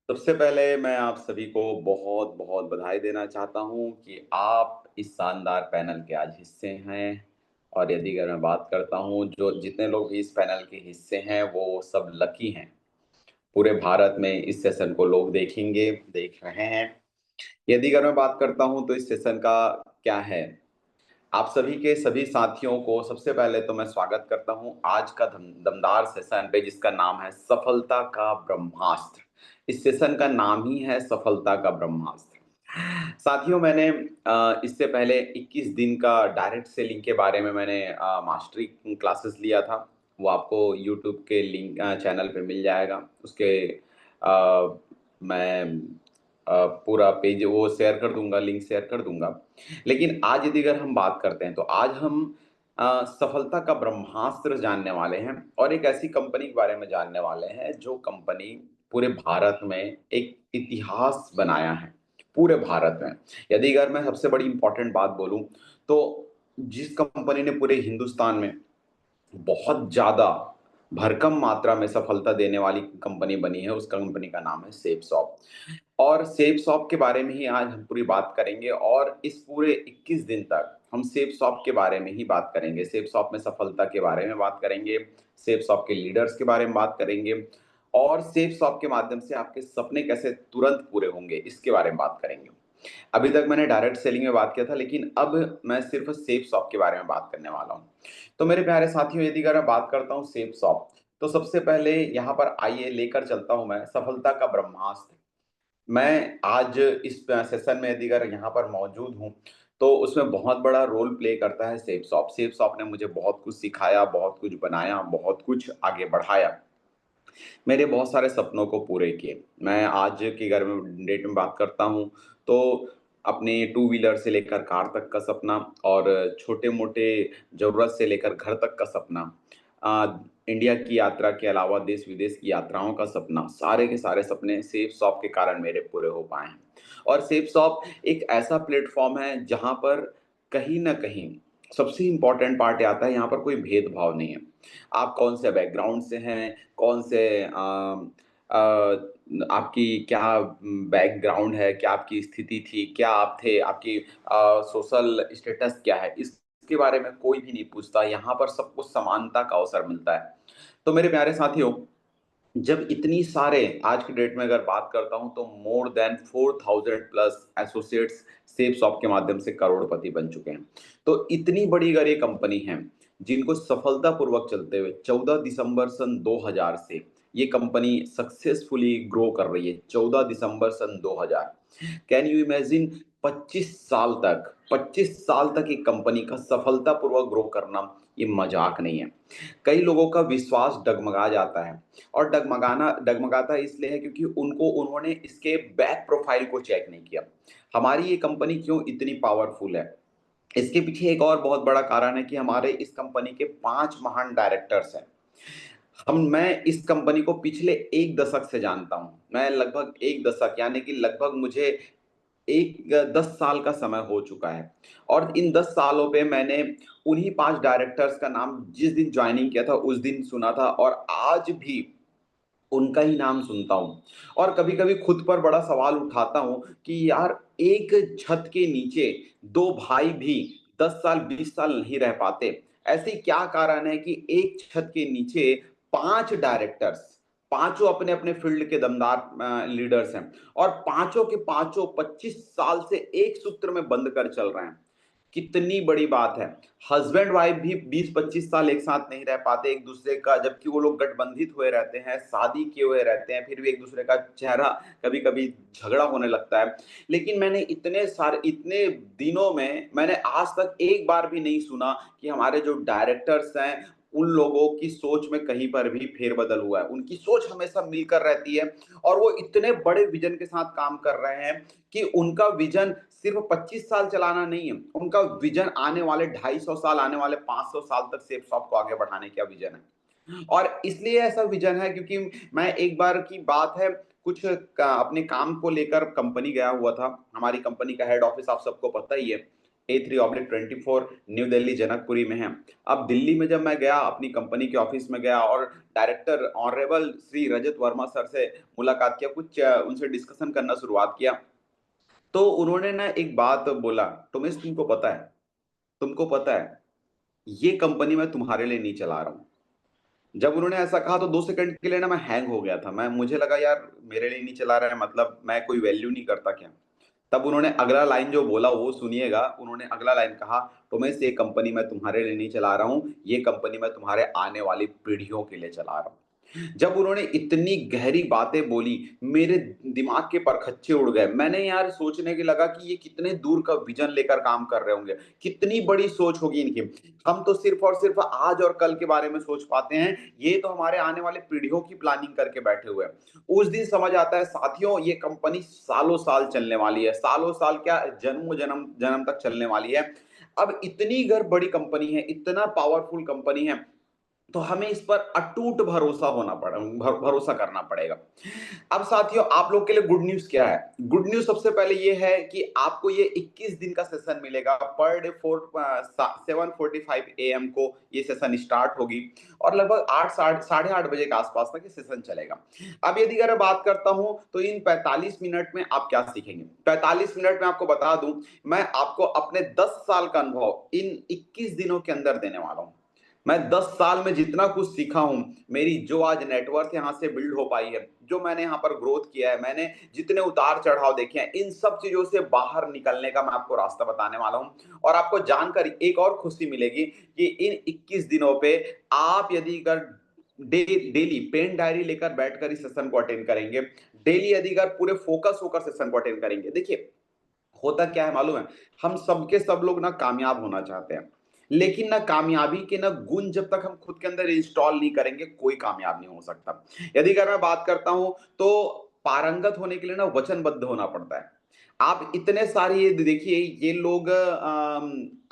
सबसे पहले मैं आप सभी को बहुत-बहुत बधाई देना चाहता हूँ कि आप इस शानदार पैनल के आज हिस्से हैं। और यदि अगर मैं बात करता हूँ, जो जितने लोग भी इस पैनल के हिस्से हैं, वो सब लकी हैं। पूरे भारत में इस सेशन को लोग देखेंगे, देख रहे हैं। यदि अगर मैं बात करता हूँ, तो इस सेशन का क्या है, आप सभी के सभी साथियों को सबसे पहले तो मैं स्वागत करता हूं आज का दमदार सेशन पे, जिसका नाम है सफलता का ब्रह्मास्त्र। इस सेशन का नाम ही है सफलता का ब्रह्मास्त्र। साथियों, मैंने इससे पहले 21 दिन का डायरेक्ट सेलिंग के बारे में मैंने मास्टरी क्लासेस लिया था। वो आपको यूट्यूब के लिंक चैनल पे मिल जाएगा। उसके मैं पूरा पेज वो शेयर कर दूंगा, लिंक शेयर कर दूंगा। लेकिन आज यदि अगर हम बात करते हैं, तो आज हम सफलता का ब्रह्मास्त्र जानने वाले हैं और एक ऐसी कंपनी के बारे में जानने वाले हैं, जो कंपनी पूरे भारत में एक इतिहास बनाया है, पूरे भारत में। यदि अगर मैं सबसे बड़ी इंपॉर्टेंट बात बोलूं, तो जिस कंपनी ने पूरे हिंदुस्तान में बहुत ज़्यादा भरकम मात्रा में सफलता देने वाली कंपनी बनी है, उस कंपनी का नाम है सेफसॉफ्ट। और सेफसॉफ्ट के बारे में ही आज हम पूरी बात करेंगे, और इस पूरे 21 दिन तक हम सेफसॉफ्ट के बारे में ही बात करेंगे। सेफसॉफ्ट में सफलता के बारे में बात करेंगे, सेफसॉफ्ट के लीडर्स के बारे में बात करेंगे, और सेफसॉफ्ट के माध्यम से आपके सपने कैसे तुरंत पूरे होंगे, इसके बारे में बात करेंगे। अभी तक मैंने डायरेक्ट सेलिंग में बात किया था, लेकिन अब मैं सिर्फ सेफसॉफ्ट के बारे में बात करने वाला हूँ। तो मेरे प्यारे साथियों, यदि अगर मैं बात करता हूँ सेफसॉफ्ट, तो सबसे पहले यहाँ पर आइए लेकर चलता हूँ मैं सफलता का ब्रह्मास्त्र। मैं आज इस सेशन में यदि अगर यहाँ पर मौजूद हूँ, तो उसमें बहुत बड़ा रोल प्ले करता है सेफसॉफ्ट। सेफसॉफ्ट ने मुझे बहुत कुछ सिखाया, बहुत कुछ बनाया, बहुत कुछ आगे बढ़ाया। मेरे बहुत सारे सपनों को पूरे किए। मैं आज की अगर मैं डेट में बात करता हूँ, तो अपने टू व्हीलर से लेकर कार तक का सपना, और छोटे-मोटे ज़रूरत से लेकर घर तक का सपना, इंडिया की यात्रा के अलावा देश-विदेश की यात्राओं का सपना, सारे के सारे सपने सेफसॉफ्ट के कारण मेरे पूरे हो पाए हैं। और सेफसॉफ्ट एक ऐसा प्लेटफ़ॉर्म है, जहाँ पर कहीं न कहीं सबसे इम्पोर्टेंट पार्ट ये आता है, यहाँ पर कोई भेदभाव नहीं है। आप कौन से बैकग्राउंड से हैं, कौन से अ, आपकी क्या बैकग्राउंड है, क्या आपकी स्थिति थी, क्या आप थे, आपकी सोशल स्टेटस क्या है, इसके बारे में कोई भी नहीं पूछता। यहाँ पर सबको समानता का अवसर मिलता है। तो मेरे प्यारे साथियों, जब इतनी सारे आज की डेट में अगर बात करता हूँ, तो मोर देन 4000 प्लस एसोसिएट्स सेफसॉफ्ट के माध्यम से करोड़पति बन चुके हैं। तो इतनी बड़ी अगर ये कंपनी है, जिनको सफलतापूर्वक चलते हुए 14 दिसंबर सन 2000 से ये कंपनी सक्सेसफुली ग्रो कर रही है। 14 दिसंबर सन 2000, कैन यू इमेजिन? 25 साल तक एक कंपनी का सफलतापूर्वक ग्रो करना, ये मजाक नहीं है। कई लोगों का विश्वास डगमगा जाता है, और डगमगाता इसलिए है क्योंकि उनको उन्होंने इसके बैक प्रोफाइल को चेक नहीं किया। हमारी ये कंपनी क्यों इतनी पावरफुल है? इसके पीछे एक और बहुत बड़ा कारण है कि हमारे इस कंपनी के 5 महान डायरेक्टर्स हैं। मैं इस कंपनी को पिछले 1 दशक से जानता हूँ। मैं लगभग 1 दशक, यानी कि लगभग मुझे 10 साल का समय हो चुका है, और इन 10 सालों पे मैंने उन्हीं 5 डायरेक्टर्स का नाम जिस दिन जॉइनिंग किया था, उस दिन सुना था, और आज भी उनका ही नाम सुनता हूँ। और कभी-कभी खुद पर बड़ा सवाल उठाता हूँ कि यार, एक छत के नीचे 2 भाई भी 10 साल, 20 साल नहीं रह पाते। ऐसे क्या कारण है कि एक छत के नीचे 5 डायरेक्टर्स, पाँचों अपने-अपने फ़ील्ड के दमदार लीडर्स हैं, और पाँचों के पाँचों 25 साल से एक सूत्र में बंध कर चल रहे हैं। कितनी बड़ी बात है। हस्बैंड वाइफ भी 20-25 साल एक साथ नहीं रह पाते एक-दूसरे का, जबकि वो लोग गठबंधित हुए रहते हैं, शादी किए हुए रहते हैं, फिर भी एक-दूसरे का चेहरा कभी-कभी झगड़ा होने लगता है। लेकिन मैंने इतने दिनों में मैंने आज तक एक बार भी नहीं सुना कि हमारे जो डायरेक्टर्स हैं, उन लोगों की सोच में कहीं पर भी फेरबदल हुआ है। उनकी सोच हमेशा मिलकर रहती है, और वो इतने बड़े विज़न के साथ काम कर रहे हैं कि उनका विज़न सिर्फ 25 साल चलाना नहीं है, उनका विज़न आने वाले 250 साल, आने वाले 500 साल तक सेफसॉफ्ट को आगे बढ़ाने का विज़न है। और इसलिए ऐसा विज़न है क्योंकि मैं एक बार की बात है, कुछ अपने काम को लेकर कंपनी गया हुआ था। हमारी कंपनी का हेड ऑफिस आप सबको पता ही है। A3/24 न्यू दिल्ली जनकपुरी में है। अब दिल्ली में जब मैं गया, अपनी कंपनी के ऑफिस में गया और डायरेक्टर ऑनरेबल श्री रजत वर्मा सर से मुलाकात किया, कुछ उनसे डिस्कशन करना शुरुआत किया, तो उन्होंने ना एक बात बोला, "टोमेस, तुमको पता है, ये कंपनी मैं तुम्हारे लिए नहीं चला रहा हूँ।" जब उन्होंने ऐसा कहा तो 2 सेकंड के लिए ना मैं हैंग हो गया था। मुझे लगा, यार मेरे लिए नहीं चला रहा है, मतलब मैं कोई वैल्यू नहीं करता क्या? तब उन्होंने अगला लाइन जो बोला वो सुनिएगा, उन्होंने अगला लाइन कहा, "टोमेस, ये कंपनी मैं तुम्हारे लिए नहीं चला रहा हूँ, ये कंपनी मैं तुम्हारे आने वाली पीढ़ियों के लिए चला रहा हूँ।" जब उन्होंने इतनी गहरी बातें बोली, मेरे दिमाग के परखच्चे उड़ गए। मैंने यार सोचने के लगा कि ये कितने दूर का विज़न लेकर काम कर रहे होंगे, कितनी बड़ी सोच होगी इनकी। हम तो सिर्फ़ और सिर्फ़ आज और कल के बारे में सोच पाते हैं, ये तो हमारे आने वाले पीढ़ियों की प्लानिंग करके बैठे हुए हैं। उस दिन समझ आता है साथियों, ये कंपनी सालों-साल चलने वाली है, सालों-साल क्या, जन्मों-जन्म जन्म तक चलने वाली है। अब इतनी बड़ी कंपनी है, इतना पावरफुल कंपनी है, तो हमें इस पर अटूट भरोसा करना पड़ेगा। अब साथियों, आप लोग के लिए गुड न्यूज़ क्या है? गुड न्यूज़ सबसे पहले ये है कि आपको ये 21 दिन का सेशन मिलेगा, पर डे 7:45 एएम को ये सेशन स्टार्ट होगी और लगभग 8 साढ़े 8 बजे के आसपास तक ये सेशन चलेगा। अब यदि अगर बात करता हूँ, तो इन 45 मिनट में आप क्या सीखेंगे? 45 मिनट में आपको बता दूँ, मैं आपको अपने 10 साल का अनुभव इन 21 दिनों के अंदर देने वाला हूँ। मैं 10 साल में जितना कुछ सीखा हूँ, मेरी जो आज नेटवर्थ यहाँ से बिल्ड हो पाई है, जो मैंने यहाँ पर ग्रोथ किया है, मैंने जितने उतार-चढ़ाव देखे हैं, इन सब चीज़ों से बाहर निकलने का मैं आपको रास्ता बताने वाला हूँ। और आपको जानकर एक और खुशी मिलेगी कि इन 21 दिनों पे आप यदि अगर डेली पेन डायरी लेकर बैठकर इस सेशन को अटेंड करेंगे, डेली यदि अगर पूरे फ़ोकस होकर सेशन को अटेंड करेंगे, देखिए होता क्या है मालूम है? हम सब के सब लोग ना कामयाब होना चाहते हैं। लेकिन ना कामयाबी के ना गुण जब तक हम खुद के अंदर इंस्टॉल नहीं करेंगे, कोई कामयाब नहीं हो सकता। यदि अगर मैं बात करता हूँ, तो पारंगत होने के लिए ना वचनबद्ध होना पड़ता है। आप इतने सारे ये देखिए, ये लोग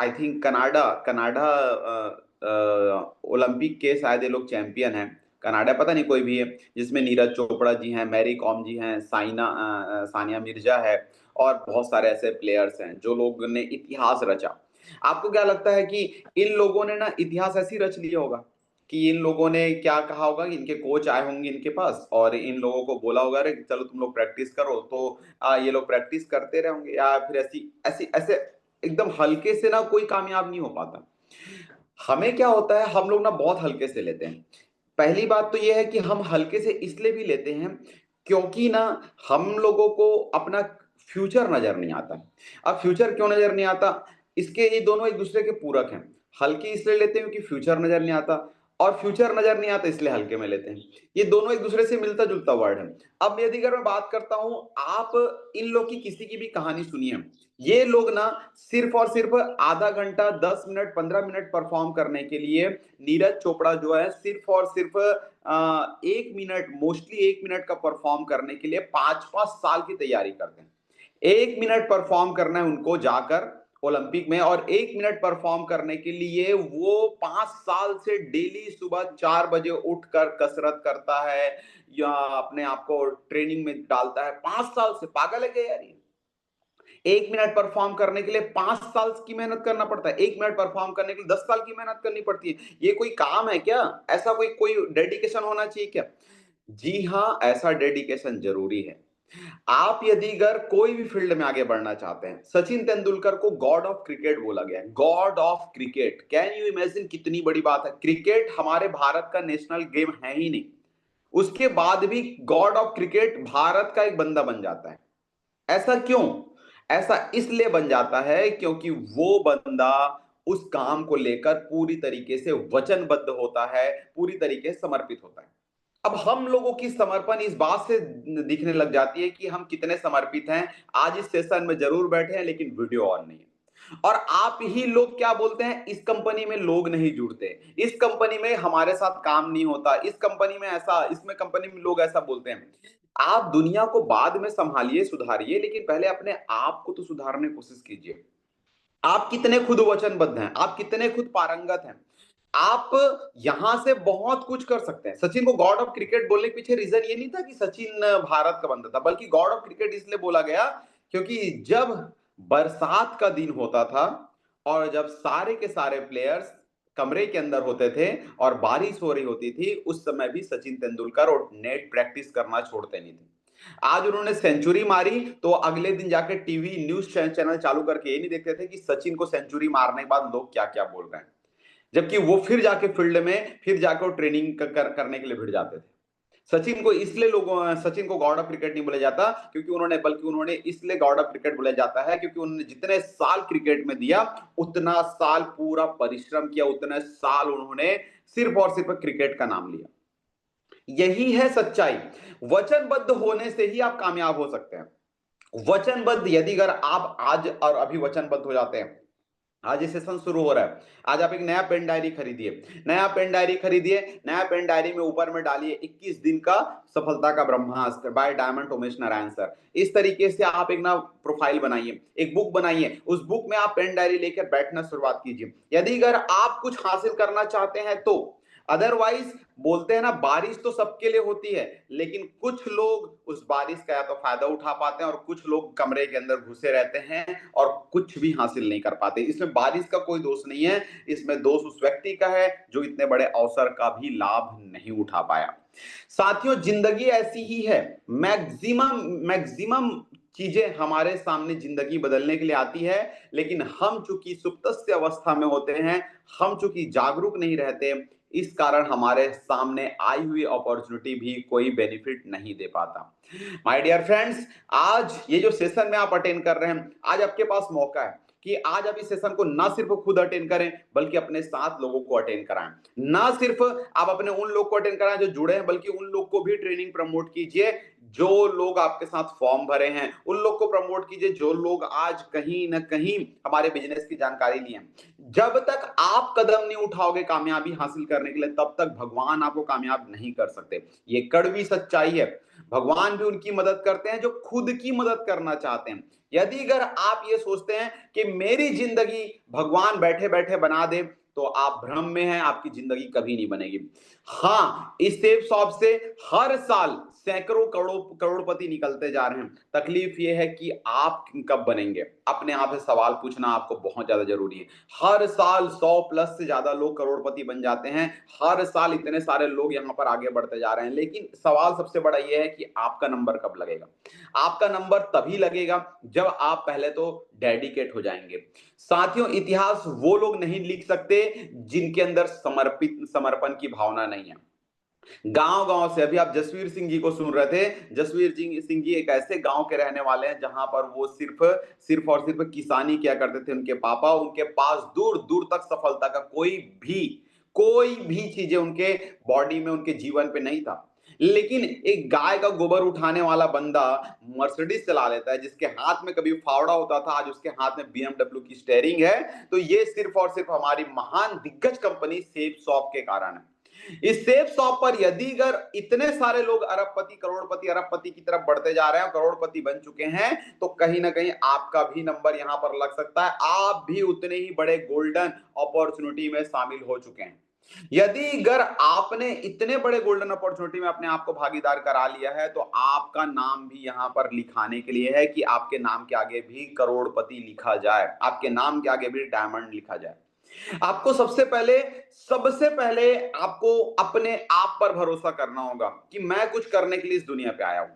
I think Canada Canada Olympic के शायद ये लोग चैंपियन हैं। कनाडा पता नहीं कोई भी है, जिसमें नीरज चोपड़ा जी हैं, मैरी कॉम जी हैं, सानिया मिर्ज़ा है और बहुत सारे ऐसे प्लेयर्स हैं, जो लोग ने इतिहास रचा। आपको क्या लगता है कि इन लोगों ने ना इतिहास ऐसे ही रच लिया होगा, कि इन लोगों ने क्या कहा होगा कि इनके कोच आए होंगे इनके पास और इन लोगों को बोला होगा, "अरे चलो तुम लोग प्रैक्टिस करो", तो ये लोग प्रैक्टिस करते रहे होंगे, या फिर ऐसी ऐसी ऐसे एकदम हल्के से ना कोई कामयाब नहीं हो पाता। हमें क्या होता है, हम लोग ना बहुत हल्के से लेते हैं। पहली बात तो ये है कि हम हल्के से इसलिए भी लेते हैं, क्योंकि ना हम लोगों को अपना फ्यूचर नज़र नहीं आता। अब फ्यूचर क्यों नज़र नहीं आता? इसके ये दोनों एक-दूसरे के पूरक हैं। हल्के इसलिए लेते हैं क्योंकि फ्यूचर नज़र नहीं आता, और फ्यूचर नज़र नहीं आता इसलिए हल्के में लेते हैं। ये दोनों एक-दूसरे से मिलता-जुलता वर्ड है। अब यदि अगर मैं बात करता हूँ, आप इन लोग की किसी की भी कहानी सुनिए। ये लोग ना सिर्फ़ और सिर्फ़ आधा घंटा, 10 मिनट, 15 मिनट परफ़ॉर्म करने के लिए, नीरज चोपड़ा जो है सिर्फ़ और सिर्फ़ 1 मिनट, मोस्टली 1 मिनट का परफ़ॉर्म करने के लिए 5-5 साल की तैयारी करते हैं। 1 मिनट परफ़ॉर्म करना है उनको जाकर ओलंपिक में, और 1 मिनट परफ़ॉर्म करने के लिए वो 5 साल से डेली सुबह 4 बजे उठकर कसरत करता है या अपने आप को ट्रेनिंग में डालता है। 5 साल से, पागल है क्या यार ये? 1 मिनट परफ़ॉर्म करने के लिए 5 साल की मेहनत करना पड़ता है। 1 मिनट परफ़ॉर्म करने के लिए 10 साल की मेहनत करनी पड़ती है। ये कोई काम है क्या? ऐसा कोई कोई डेडिकेशन होना चाहिए क्या? जी हाँ, ऐसा डेडिकेशन ज़रूरी है। आप यदि अगर कोई भी फ़ील्ड में आगे बढ़ना चाहते हैं, सचिन तेंदुलकर को गॉड ऑफ क्रिकेट बोला गया है। God of cricket, can you imagine कितनी बड़ी बात है? क्रिकेट हमारे भारत का नेशनल गेम है ही नहीं। उसके बाद भी गॉड ऑफ क्रिकेट भारत का एक बंदा बन जाता है। ऐसा क्यों? ऐसा इसलिए बन जाता है क्योंकि वो बंदा उस काम को लेकर पूरी तरीके से वचनबद्ध होता है, पूरी तरीके से समर्पित होता है। अब हम लोगों की समर्पण इस बात से दिखने लग जाती है कि हम कितने समर्पित हैं। आज इस सेशन में ज़रूर बैठे हैं, लेकिन वीडियो ऑन नहीं है। और आप ही लोग क्या बोलते हैं, इस कंपनी में लोग नहीं जुड़ते, इस कंपनी में हमारे साथ काम नहीं होता, इस कंपनी में ऐसा, इसमें कंपनी में लोग ऐसा बोलते हैं। आप दुनिया को बाद में सँभालिए, सुधारिए, लेकिन पहले अपने आप को तो सुधारने की कोशिश कीजिए। आप कितने खुद वचनबद्ध हैं, आप कितने खुद पारंगत हैं। आप यहां से बहुत कुछ कर सकते हैं। सचिन को गॉड ऑफ क्रिकेट बोलने के पीछे रीजन ये नहीं था कि सचिन भारत का बंदा था, बल्कि गॉड ऑफ क्रिकेट इसलिए बोला गया क्योंकि जब बरसात का दिन होता था और जब सारे के सारे प्लेयर्स कमरे के अंदर होते थे और बारिश हो रही होती थी, उस समय भी सचिन तेंदुलकर और नेट प्रैक्टिस करना छोड़ते नहीं थे। आज उन्होंने सेंचुरी मारी तो अगले दिन जाके टीवी न्यूज़ चैनल चालू करके ये नहीं देखते थे कि सचिन को सेंचुरी मारने के बाद लोग क्या-क्या बोल रहे हैं। जबकि वो फिर जाके फील्ड में फिर जाके वो ट्रेनिंग करने के लिए भिड़ जाते थे। सचिन को गॉड ऑफ क्रिकेट नहीं बोला जाता क्योंकि उन्होंने इसलिए गॉड ऑफ क्रिकेट बोला जाता है क्योंकि उन्होंने जितने साल क्रिकेट में दिया उतना साल पूरा परिश्रम किया, उतने साल उन्होंने सिर्फ और सिर्फ क्रिकेट का नाम लिया। यही है सच्चाई। वचनबद्ध होने से ही आप कामयाब हो सकते हैं। वचनबद्ध यदि अगर आप आज और अभी वचनबद्ध हो जाते हैं, आज ये सेशन शुरू हो रहा है। आज आप एक नया पेन डायरी खरीदिए। नया पेन डायरी में ऊपर में डालिए 21 दिन का सफलता का ब्रह्मास्त्र बाय डायमंड टोमेश नारायण सर। इस तरीके से आप एक ना प्रोफाइल बनाइए, एक बुक बनाइए। उस बुक में आप पेन डायरी लेकर बैठना शुरुआत कीजिए। यदि अगर आप कुछ हासिल करना चाहते हैं तो अदरवाइज बोलते हैं ना बारिश तो सबके लिए होती है, लेकिन कुछ लोग उस बारिश का या तो फायदा उठा पाते हैं और कुछ लोग कमरे के अंदर घुसे रहते हैं और कुछ भी हासिल नहीं कर पाते। इसमें बारिश का कोई दोष नहीं है, इसमें दोष उस व्यक्ति का है जो इतने बड़े अवसर का भी लाभ नहीं उठा पाया। साथियों, जिंदगी ऐसी ही है। मैक्सिमम मैक्सिमम चीजें हमारे सामने जिंदगी बदलने के लिए आती है, लेकिन हम चूंकि सुप्तस्य अवस्था में होते हैं, हम चूंकि जागरूक नहीं रहते, इस कारण हमारे सामने आई हुई अपॉर्चुनिटी भी कोई बेनिफिट नहीं दे पाता। माय डियर फ्रेंड्स, आज ये जो सेशन में आप अटेंड कर रहे हैं, आज आपके पास मौका है कि आज आप इस सेशन को ना सिर्फ खुद अटेंड करें बल्कि अपने साथ लोगों को अटेंड कराएं। ना सिर्फ आप अपने उन लोग को अटेंड कराएं जो जुड़े हैं, बल्कि उन लोग को भी ट्रेनिंग प्रमोट कीजिए जो लोग आपके साथ फॉर्म भरे हैं। उन लोग को प्रमोट कीजिए जो लोग आज कहीं ना कहीं हमारे बिजनेस की जानकारी लिए हैं। जब तक आप कदम नहीं उठाओगे कामयाबी हासिल करने के लिए, तब तक भगवान आपको कामयाब नहीं कर सकते। ये कड़वी सच्चाई है। भगवान भी उनकी मदद करते हैं जो खुद की मदद करना चाहते हैं। यदि अगर आप ये सोचते हैं कि मेरी जिंदगी भगवान बैठे बैठे बना दे, तो आप भ्रम में हैं, आपकी जिंदगी कभी नहीं बनेगी। हाँ, इस सेफ शॉप से हर साल सैकड़ों करोड़पति निकलते जा रहे हैं। तकलीफ यह है कि आप कब बनेंगे, अपने आप से सवाल पूछना आपको बहुत ज्यादा जरूरी है। हर साल 100 प्लस से ज्यादा लोग करोड़पति बन जाते हैं। हर साल इतने सारे लोग यहाँ पर आगे बढ़ते जा रहे हैं, लेकिन सवाल सबसे बड़ा यह है कि आपका नंबर कब लगेगा। आपका नंबर तभी लगेगा जब आप पहले तो डेडिकेट हो जाएंगे। साथियों, इतिहास वो लोग नहीं लिख सकते जिनके अंदर समर्पण की भावना नहीं है। गांव गांव से अभी आप जसवीर सिंह जी को सुन रहे थे। सिंह जी एक ऐसे गांव के रहने वाले हैं जहां पर वो सिर्फ सिर्फ और सिर्फ किसानी किया करते थे। उनके पापा, उनके पास दूर दूर तक सफलता का कोई भी चीजें उनके बॉडी में, उनके जीवन पे नहीं था। लेकिन एक गाय का गोबर उठाने वाला बंदा मर्सिडीज चला लेता है, जिसके हाथ में कभी फावड़ा होता था, आज उसके हाथ में बीएमडब्ल्यू की स्टेयरिंग है। तो ये सिर्फ और सिर्फ हमारी महान दिग्गज कंपनी सेफ सॉफ्ट के कारण है। इस सेफ शॉप पर यदि अगर इतने सारे लोग अरबपति की तरफ बढ़ते जा रहे हैं, करोड़पति बन चुके हैं, तो कहीं ना कहीं आपका भी नंबर यहां पर लग सकता है। आप भी उतने ही बड़े गोल्डन अपॉर्चुनिटी में शामिल हो चुके हैं। यदि अगर आपने इतने बड़े गोल्डन अपॉर्चुनिटी में अपने आप को भागीदार करा लिया है, तो आपका नाम भी यहां पर लिखाने के लिए है कि आपके नाम के आगे भी करोड़पति लिखा जाए, आपके नाम के आगे भी डायमंड लिखा जाए। आपको सबसे पहले आपको अपने आप पर भरोसा करना होगा कि मैं कुछ करने के लिए इस दुनिया पे आया हूं।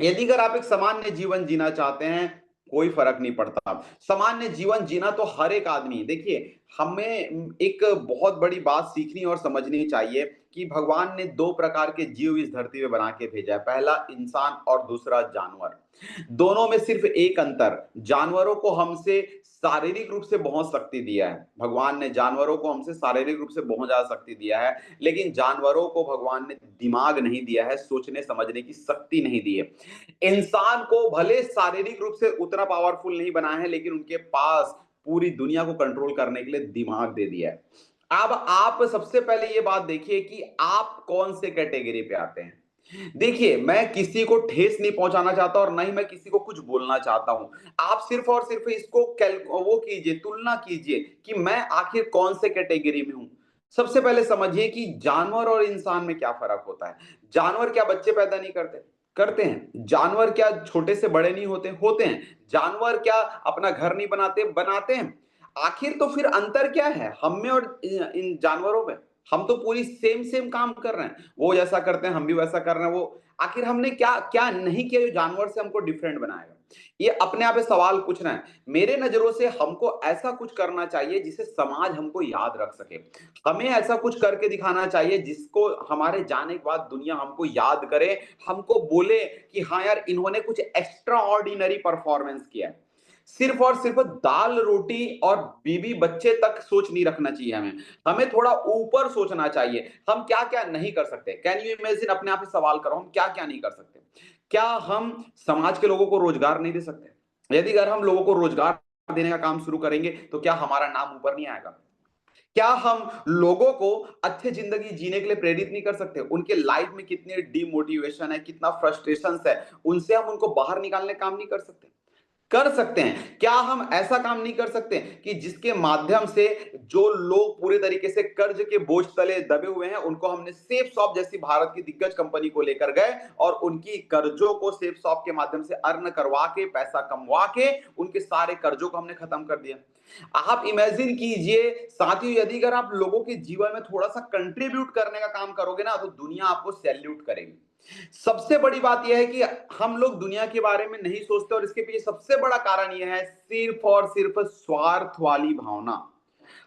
यदि अगर आप एक सामान्य जीवन जीना चाहते हैं, कोई फर्क नहीं पड़ता। सामान्य जीवन जीना तो हर एक आदमी, देखिए, हमें एक बहुत बड़ी बात सीखनी और समझनी चाहिए कि भगवान ने दो प्रकार के जीव इस धरती पे बना के भेजा है। पहला इंसान और दूसरा जानवर। दोनों में सिर्फ एक अंतर, जानवरों को हमसे शारीरिक रूप से बहुत शक्ति दिया है। भगवान ने जानवरों को हमसे शारीरिक रूप से बहुत ज्यादा शक्ति दिया है, लेकिन जानवरों को भगवान ने दिमाग नहीं दिया है, सोचने समझने की शक्ति नहीं दी है। इंसान को भले शारीरिक रूप से उतना पावरफुल नहीं बनाया है, लेकिन उनके पास पूरी दुनिया को कंट्रोल करने के लिए दिमाग दे दिया है। अब आप सबसे पहले ये बात देखिए कि आप कौन से कैटेगरी पे आते हैं। देखिए, मैं किसी को ठेस नहीं पहुंचाना चाहता और ना ही मैं किसी को कुछ बोलना चाहता हूं। आप सिर्फ और सिर्फ इसको वो कीजिए, तुलना कीजिए कि मैं आखिर कौन से कैटेगरी में हूं। सबसे पहले समझिए कि जानवर और इंसान में क्या फर्क होता है। जानवर क्या बच्चे पैदा नहीं करते? करते हैं। जानवर क्या छोटे से बड़े नहीं होते? होते हैं। जानवर क्या अपना घर नहीं बनाते? बनाते हैं। आखिर तो फिर अंतर क्या है हम में और इन जानवरों में? हम तो पूरी सेम सेम काम कर रहे हैं। वो जैसा करते हैं, हम भी वैसा कर रहे हैं। वो आखिर हमने क्या क्या नहीं किया जो जानवर से हमको डिफरेंट बनाएगा? ये अपने आप में सवाल पूछना है। मेरे नज़रों से हमको ऐसा कुछ करना चाहिए जिसे समाज हमको याद रख सके। हमें ऐसा कुछ करके दिखाना चाहिए जिसको हमारे जाने के बाद दुनिया हमको याद करे, हमको बोले कि हाँ यार, इन्होंने कुछ एक्स्ट्रा ऑर्डिनरी परफॉर्मेंस किया है। सिर्फ और सिर्फ दाल रोटी और बीवी बच्चे तक सोच नहीं रखना चाहिए हमें। हमें थोड़ा ऊपर सोचना चाहिए। हम क्या-क्या नहीं कर सकते? Can you imagine? अपने आप से सवाल करो, हम क्या-क्या नहीं कर सकते? क्या हम समाज के लोगों को रोजगार नहीं दे सकते? यदि अगर हम लोगों को रोजगार देने का काम शुरू करेंगे, तो क्या हमारा नाम ऊपर नहीं आएगा? क्या हम लोगों को अच्छी ज़िंदगी जीने के लिए प्रेरित नहीं कर सकते? उनके लाइफ में कितनी डिमोटिवेशन है, कितना फ्रस्ट्रेशंस है, उनसे हम उनको बाहर निकालने का काम नहीं कर सकते? कर सकते हैं। क्या हम ऐसा काम नहीं कर सकते कि जिसके माध्यम से जो लोग पूरे तरीके से कर्ज के बोझ तले दबे हुए हैं, उनको हमने सेफ शॉप जैसी भारत की दिग्गज कंपनी को लेकर गए और उनकी कर्जों को सेफ शॉप के माध्यम से अर्न करवा के, पैसा कमवा के, उनके सारे कर्जों को हमने खत्म कर दिया। आप इमेजिन कीजिए साथियों, यदि अगर आप लोगों के जीवन में थोड़ा-सा कंट्रीब्यूट करने का काम करोगे ना, तो दुनिया आपको सैल्यूट करेगी। सबसे बड़ी बात यह है कि हम लोग दुनिया के बारे में नहीं सोचते और इसके पीछे सबसे बड़ा कारण यह है सिर्फ और सिर्फ स्वार्थ वाली भावना।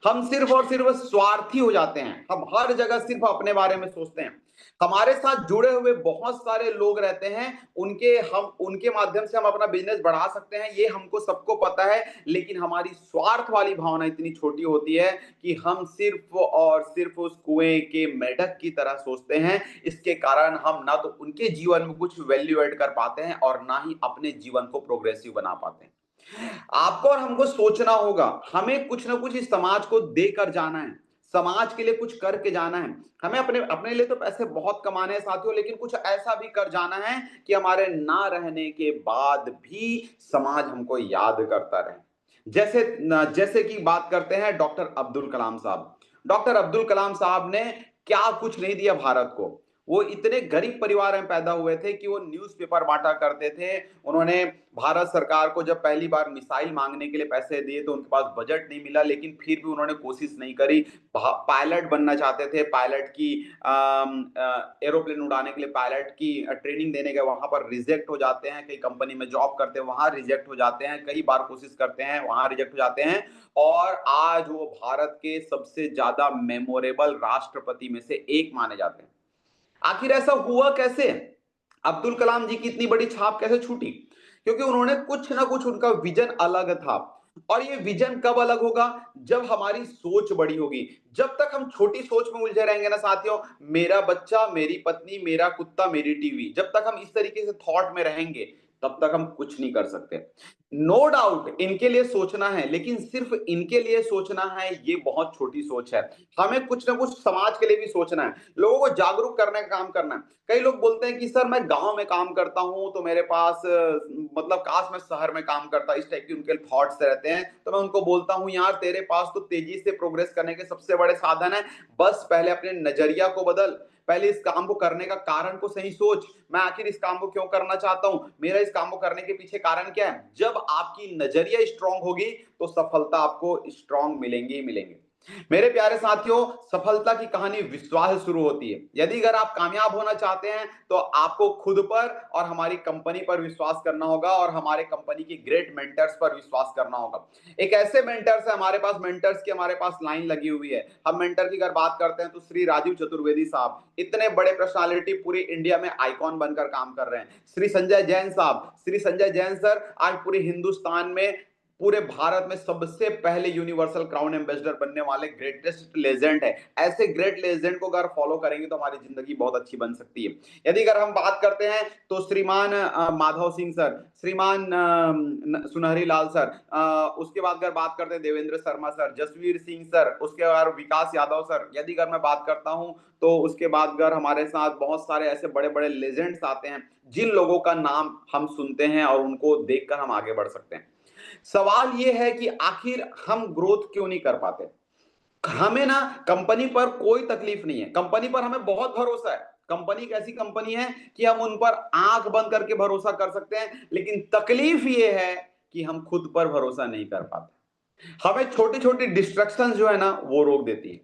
हम सिर्फ और सिर्फ स्वार्थी हो जाते हैं। हम हर जगह सिर्फ अपने बारे में सोचते हैं। हमारे साथ जुड़े हुए बहुत सारे लोग रहते हैं, उनके माध्यम से हम अपना बिज़नेस बढ़ा सकते हैं, ये हमको सबको पता है, लेकिन हमारी स्वार्थ वाली भावना इतनी छोटी होती है कि हम सिर्फ और सिर्फ उस कुएँ के मेंढक की तरह सोचते हैं। इसके कारण हम ना तो उनके जीवन में कुछ वैल्यू ऐड कर पाते हैं और ना ही अपने जीवन को प्रोग्रेसिव बना पाते हैं। आपको और हमको सोचना होगा, हमें कुछ ना कुछ इस समाज को देकर जाना है, समाज के लिए कुछ करके जाना है। हमें अपने अपने लिए तो पैसे बहुत कमाने हैं साथियों, लेकिन कुछ ऐसा भी कर जाना है कि हमारे ना रहने के बाद भी समाज हमको याद करता रहे। जैसे कि बात करते हैं डॉक्टर अब्दुल कलाम साहब। डॉक्टर अब्दुल कलाम साहब ने क्या कुछ नहीं दिया भारत को। वो इतने गरीब परिवार में पैदा हुए थे कि वो न्यूज़पेपर बाँटा करते थे। उन्होंने भारत सरकार को जब पहली बार मिसाइल माँगने के लिए पैसे दिए तो उनके पास बजट नहीं मिला, लेकिन फिर भी उन्होंने कोशिश नहीं करी। पायलट बनना चाहते थे, पायलट की एरोप्लेन उड़ाने के लिए पायलट की ट्रेनिंग देने गए, वहाँ पर रिजेक्ट हो जाते हैं। कई कंपनी में जॉब करते हैं, वहाँ रिजेक्ट हो जाते हैं। कई बार कोशिश करते हैं, वहाँ रिजेक्ट हो जाते हैं और आज वो भारत के सबसे ज़्यादा मेमोरेबल राष्ट्रपति में से एक माने जाते हैं। आखिर ऐसा हुआ कैसे? अब्दुल कलाम जी की इतनी बड़ी छाप कैसे छूटी? क्योंकि उन्होंने कुछ ना कुछ उनका विज़न अलग था और ये विज़न कब अलग होगा? जब हमारी सोच बड़ी होगी। जब तक हम छोटी सोच में उलझे रहेंगे ना साथियों, मेरा बच्चा, मेरी पत्नी, मेरा कुत्ता, मेरी टीवी, जब तक हम इस तरीके से थॉट में रहेंगे, तब तक हम कुछ नहीं कर सकते। नो डाउट इनके लिए सोचना है, लेकिन सिर्फ इनके लिए सोचना है, ये बहुत छोटी सोच है। हमें कुछ ना कुछ समाज के लिए भी सोचना है, लोगों को जागरूक करने का काम करना है। कई लोग बोलते हैं कि सर मैं गाँव में काम करता हूँ, तो मेरे पास मतलब काश मैं शहर में काम करता, इस टाइप की उनके थॉट्स रहते हैं। तो मैं उनको बोलता हूँ यार, तेरे पास तो तेज़ी से प्रोग्रेस करने के सबसे बड़े साधन हैं, बस पहले अपने नज़रिया को बदल, पहले इस काम को करने का कारण को सही सोच। मैं आखिर इस काम को क्यों करना चाहता हूँ? मेरा इस काम को करने के पीछे कारण क्या है? जब आपकी नज़रिया स्ट्रॉन्ग होगी, तो सफलता आपको स्ट्रॉन्ग मिलेंगी ही मिलेंगी। मेरे प्यारे साथियों, सफलता की कहानी विश्वास से शुरू होती है। यदि अगर आप कामयाब होना चाहते हैं, तो आपको खुद पर और हमारी कंपनी पर विश्वास करना होगा और हमारे कंपनी की ग्रेट मेंटर्स पर विश्वास करना होगा। एक ऐसे मेंटर्स है हमारे पास, मेंटर्स की हमारे पास लाइन लगी हुई है। हम मेंटर की अगर बात करते हैं तो श्री राजीव चतुर्वेदी साहब, इतने बड़े पर्सनालिटी पूरी इंडिया में आइकॉन बनकर काम कर रहे हैं। श्री संजय जैन सर आज पूरे हिंदुस्तान में, पूरे भारत में सबसे पहले यूनिवर्सल क्राउन एम्बेसडर बनने वाले ग्रेटेस्ट लेजेंड है। ऐसे ग्रेट लेजेंड को अगर फॉलो करेंगे तो हमारी जिंदगी बहुत अच्छी बन सकती है। यदि अगर हम बात करते हैं तो श्रीमान माधव सिंह सर, श्रीमान सुनहरी लाल सर, उसके बाद अगर बात करते हैं देवेंद्र शर्मा सर, जसवीर सिंह सर, उसके बाद विकास यादव सर। यदि अगर मैं बात करता हूं तो उसके बाद अगर हमारे साथ बहुत सारे ऐसे बड़े बड़े लेजेंड्स आते हैं जिन लोगों का नाम हम सुनते हैं और उनको देखकर हम आगे बढ़ सकते हैं। सवाल ये है कि आखिर हम ग्रोथ क्यों नहीं कर पाते? हमें ना कंपनी पर कोई तकलीफ नहीं है, कंपनी पर हमें बहुत भरोसा है। कंपनी एक ऐसी कंपनी है कि हम उन पर आंख बंद करके भरोसा कर सकते हैं, लेकिन तकलीफ ये है कि हम खुद पर भरोसा नहीं कर पाते। हमें छोटी-छोटी डिस्ट्रैक्शंस जो है ना, वो रोक देती है।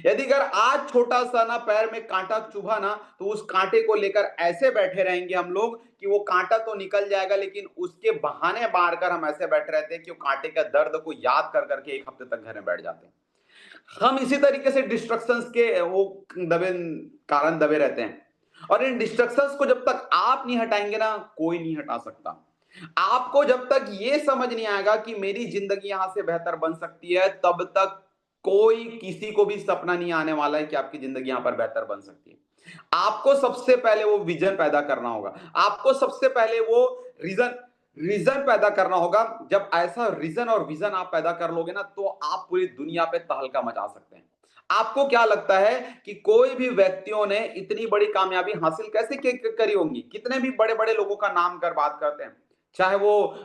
यदि अगर आज छोटा-सा ना पैर में काँटा चुभा ना, तो उस काँटे को लेकर ऐसे बैठे रहेंगे हम लोग कि वो काँटा तो निकल जाएगा, लेकिन उसके बहाने मारकर हम ऐसे बैठे रहते हैं कि वो काँटे का दर्द को याद कर कर के 1 हफ्ते तक घर में बैठ जाते हैं। हम इसी तरीके से डिस्ट्रैक्शंस के वो दबे कारण दबे रहते हैं। और इन डिस्ट्रैक्शंस को जब तक आप नहीं हटाएँगे ना, कोई नहीं हटा सकता। आपको जब तक ये समझ नहीं आएगा कि मेरी ज़िंदगी यहाँ से बेहतर बन सकती है, तब तक कोई किसी को भी सपना नहीं आने वाला है कि आपकी ज़िंदगी यहाँ पर बेहतर बन सकती है। आपको सबसे पहले वो विज़न पैदा करना होगा। आपको सबसे पहले वो रीज़न रीज़न पैदा करना होगा। जब ऐसा रीज़न और विज़न आप पैदा कर लोगे ना, तो आप पूरी दुनिया पे तहलका मचा सकते हैं। आपको क्या लगता है कि कोई भी व्यक्तियों ने इतनी बड़ी कामयाबी हासिल कैसे करी होंगी? कितने भी बड़े-बड़े लोगों का नाम कर बात करते हैं। चाहे वो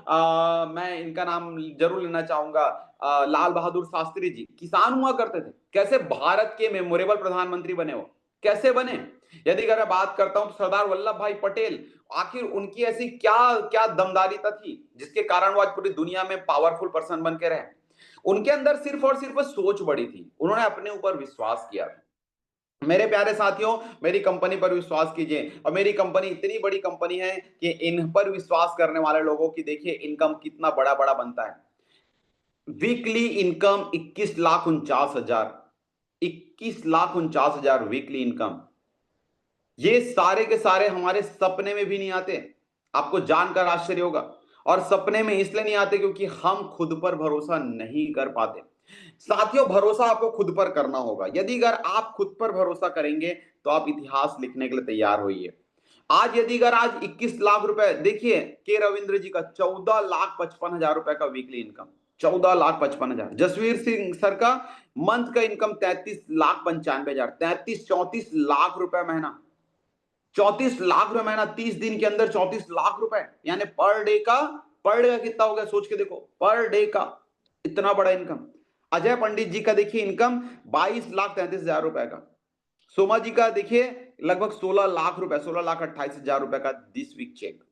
मैं इनका नाम ज़रूर लेना चाहूँगा, लाल बहादुर शास्त्री जी, किसान हुआ करते थे। कैसे भारत के मेमोरेबल प्रधानमंत्री बने वो? कैसे बने? यदि अगर मैं बात करता हूँ तो सरदार वल्लभ भाई पटेल, आखिर उनकी ऐसी क्या क्या दमदारिता थी, जिसके कारण वो आज पूरी दुनिया में पावरफुल पर्सन बन के रहे? उनके अंदर सिर्फ़ और सिर्फ़ सोच बड़ी थी। उन्होंने अपने ऊपर विश्वास किया। मेरे प्यारे साथियों, मेरी कंपनी पर विश्वास कीजिए, और मेरी कंपनी इतनी बड़ी कंपनी है कि इन पर विश्वास करने वाले लोगों की देखिए इनकम कितना बड़ा-बड़ा बनता है। Weekly income 21,49,000, 21,49,000 weekly income. ये सारे के सारे हमारे सपने में भी नहीं आते। आपको जानकर आश्चर्य होगा। और सपने में इसलिए नहीं आते क्योंकि हम खुद पर भरोसा नहीं कर पाते। साथियों, भरोसा आपको खुद पर करना होगा। यदि अगर आप खुद पर भरोसा करेंगे, तो आप इतिहास लिखने के लिए तैयार होइए। आज यदि अगर आज 21 लाख रुपए देखिए, के रविंद्र जी का 14,55,000 रुपए का weekly income, 14,55,000। Jasvir Singh sir का मंथ का इनकम 33,95,000, 33-34 लाख रुपए महीना। 34 लाख रुपए महीना, 30 दिन के अंदर 34 लाख रुपए, यानी पर डे का कितना हो गया सोच के देखो, पर डे का इतना बड़ा इनकम। अजय पंडित जी का देखिए इनकम 22,33,000 रुपए का। सोमा जी का देखिए लगभग 16 लाख रुपए, 16,28,000 रुपए का दिस वीक चेक।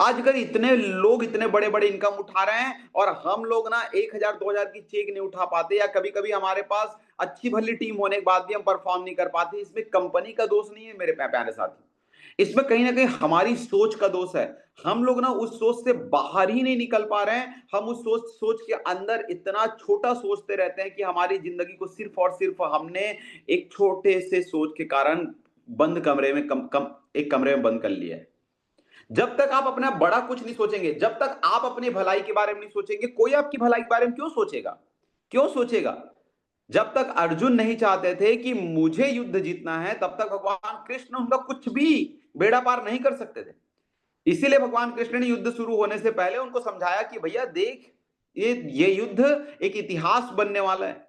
आज अगर इतने लोग इतने बड़े-बड़े इनकम उठा रहे हैं और हम लोग ना 1,000 2,000 की चेक नहीं उठा पाते, या कभी-कभी हमारे पास अच्छी भली टीम होने के बाद भी हम परफॉर्म नहीं कर पाते, इसमें कंपनी का दोष नहीं है मेरे प्यारे साथियों। इसमें कहीं न कहीं हमारी सोच का दोष है। हम लोग ना उस सोच से बाहर ही नहीं निकल पा रहे हैं। हम उस सोच सोच के अंदर इतना छोटा सोचते रहते हैं कि हमारी ज़िंदगी को सिर्फ़ और सिर्फ़ हमने एक छोटे से सोच के कारण बंद कमरे में कम कम एक कमरे में बंद कर लिया है। जब तक आप अपना बड़ा कुछ नहीं सोचेंगे, जब तक आप अपनी भलाई के बारे में नहीं सोचेंगे, कोई आपकी भलाई के बारे में क्यों सोचेगा? क्यों सोचेगा? जब तक अर्जुन नहीं चाहते थे कि मुझे युद्ध जीतना है, तब तक भगवान कृष्ण उनका कुछ भी बेड़ा पार नहीं कर सकते थे। इसीलिए भगवान कृष्ण ने युद्ध शुरू होने से पहले उनको समझाया कि भैया देख, ये युद्ध एक इतिहास बनने वाला है।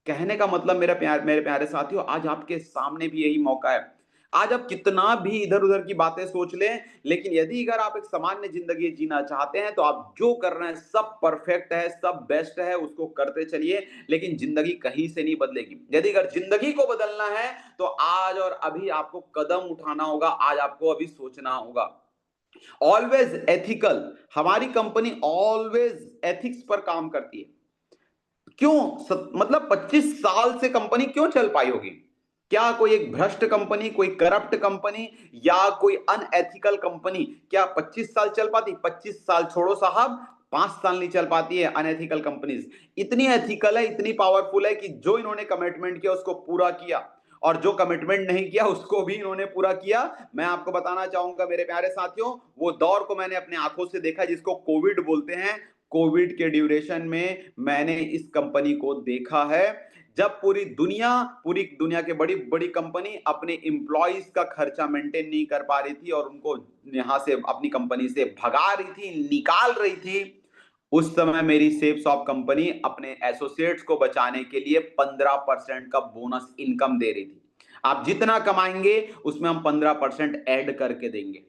कहने का मतलब मेरे प्यारे साथियों, आज आपके सामने भी यही मौका है। आज आप कितना भी इधर-उधर की बातें सोच लें, लेकिन यदि अगर आप एक सामान्य ज़िंदगी जीना चाहते हैं, तो आप जो कर रहे हैं सब परफेक्ट है, सब बेस्ट है, उसको करते चलिए, लेकिन ज़िंदगी कहीं से नहीं बदलेगी। यदि अगर ज़िंदगी को बदलना है, तो आज और अभी आपको कदम उठाना होगा, आज आपको अभी सोचना होगा। ऑलवेज़ एथिकल, हमारी कंपनी ऑलवेज़ एथिक्स पर काम करती है। क्यों? मतलब 25 साल से कंपनी क्यों चल पाई होगी? क्या कोई एक भ्रष्ट कंपनी, कोई करप्ट कंपनी या कोई अनएथिकल कंपनी क्या 25 साल चल पाती? 25 साल छोड़ो साहब, 5 साल नहीं चल पाती है अनएथिकल कंपनीज़। इतनी एथिकल है, इतनी पावरफुल है कि जो इन्होंने कमिटमेंट किया उसको पूरा किया, और जो कमिटमेंट नहीं किया उसको भी इन्होंने पूरा किया। मैं आपको बताना चाहूँगा मेरे प्यारे साथियों, वो दौर को मैंने अपनी आँखों से देखा जिसको कोविड बोलते हैं। कोविड के ड्यूरेशन में मैंने इस कंपनी को देखा है, जब पूरी दुनिया की बड़ी-बड़ी कंपनी अपने एम्प्लॉइज़ का खर्चा मेंटेन नहीं कर पा रही थी और उनको यहाँ से अपनी कंपनी से भगा रही थी, निकाल रही थी। उस समय मेरी सेफसॉफ्ट कंपनी अपने एसोसिएट्स को बचाने के लिए 15% का बोनस इनकम दे रही थी। आप जितना कमाएँगे, उसमें हम 15% ऐड करके देंगे।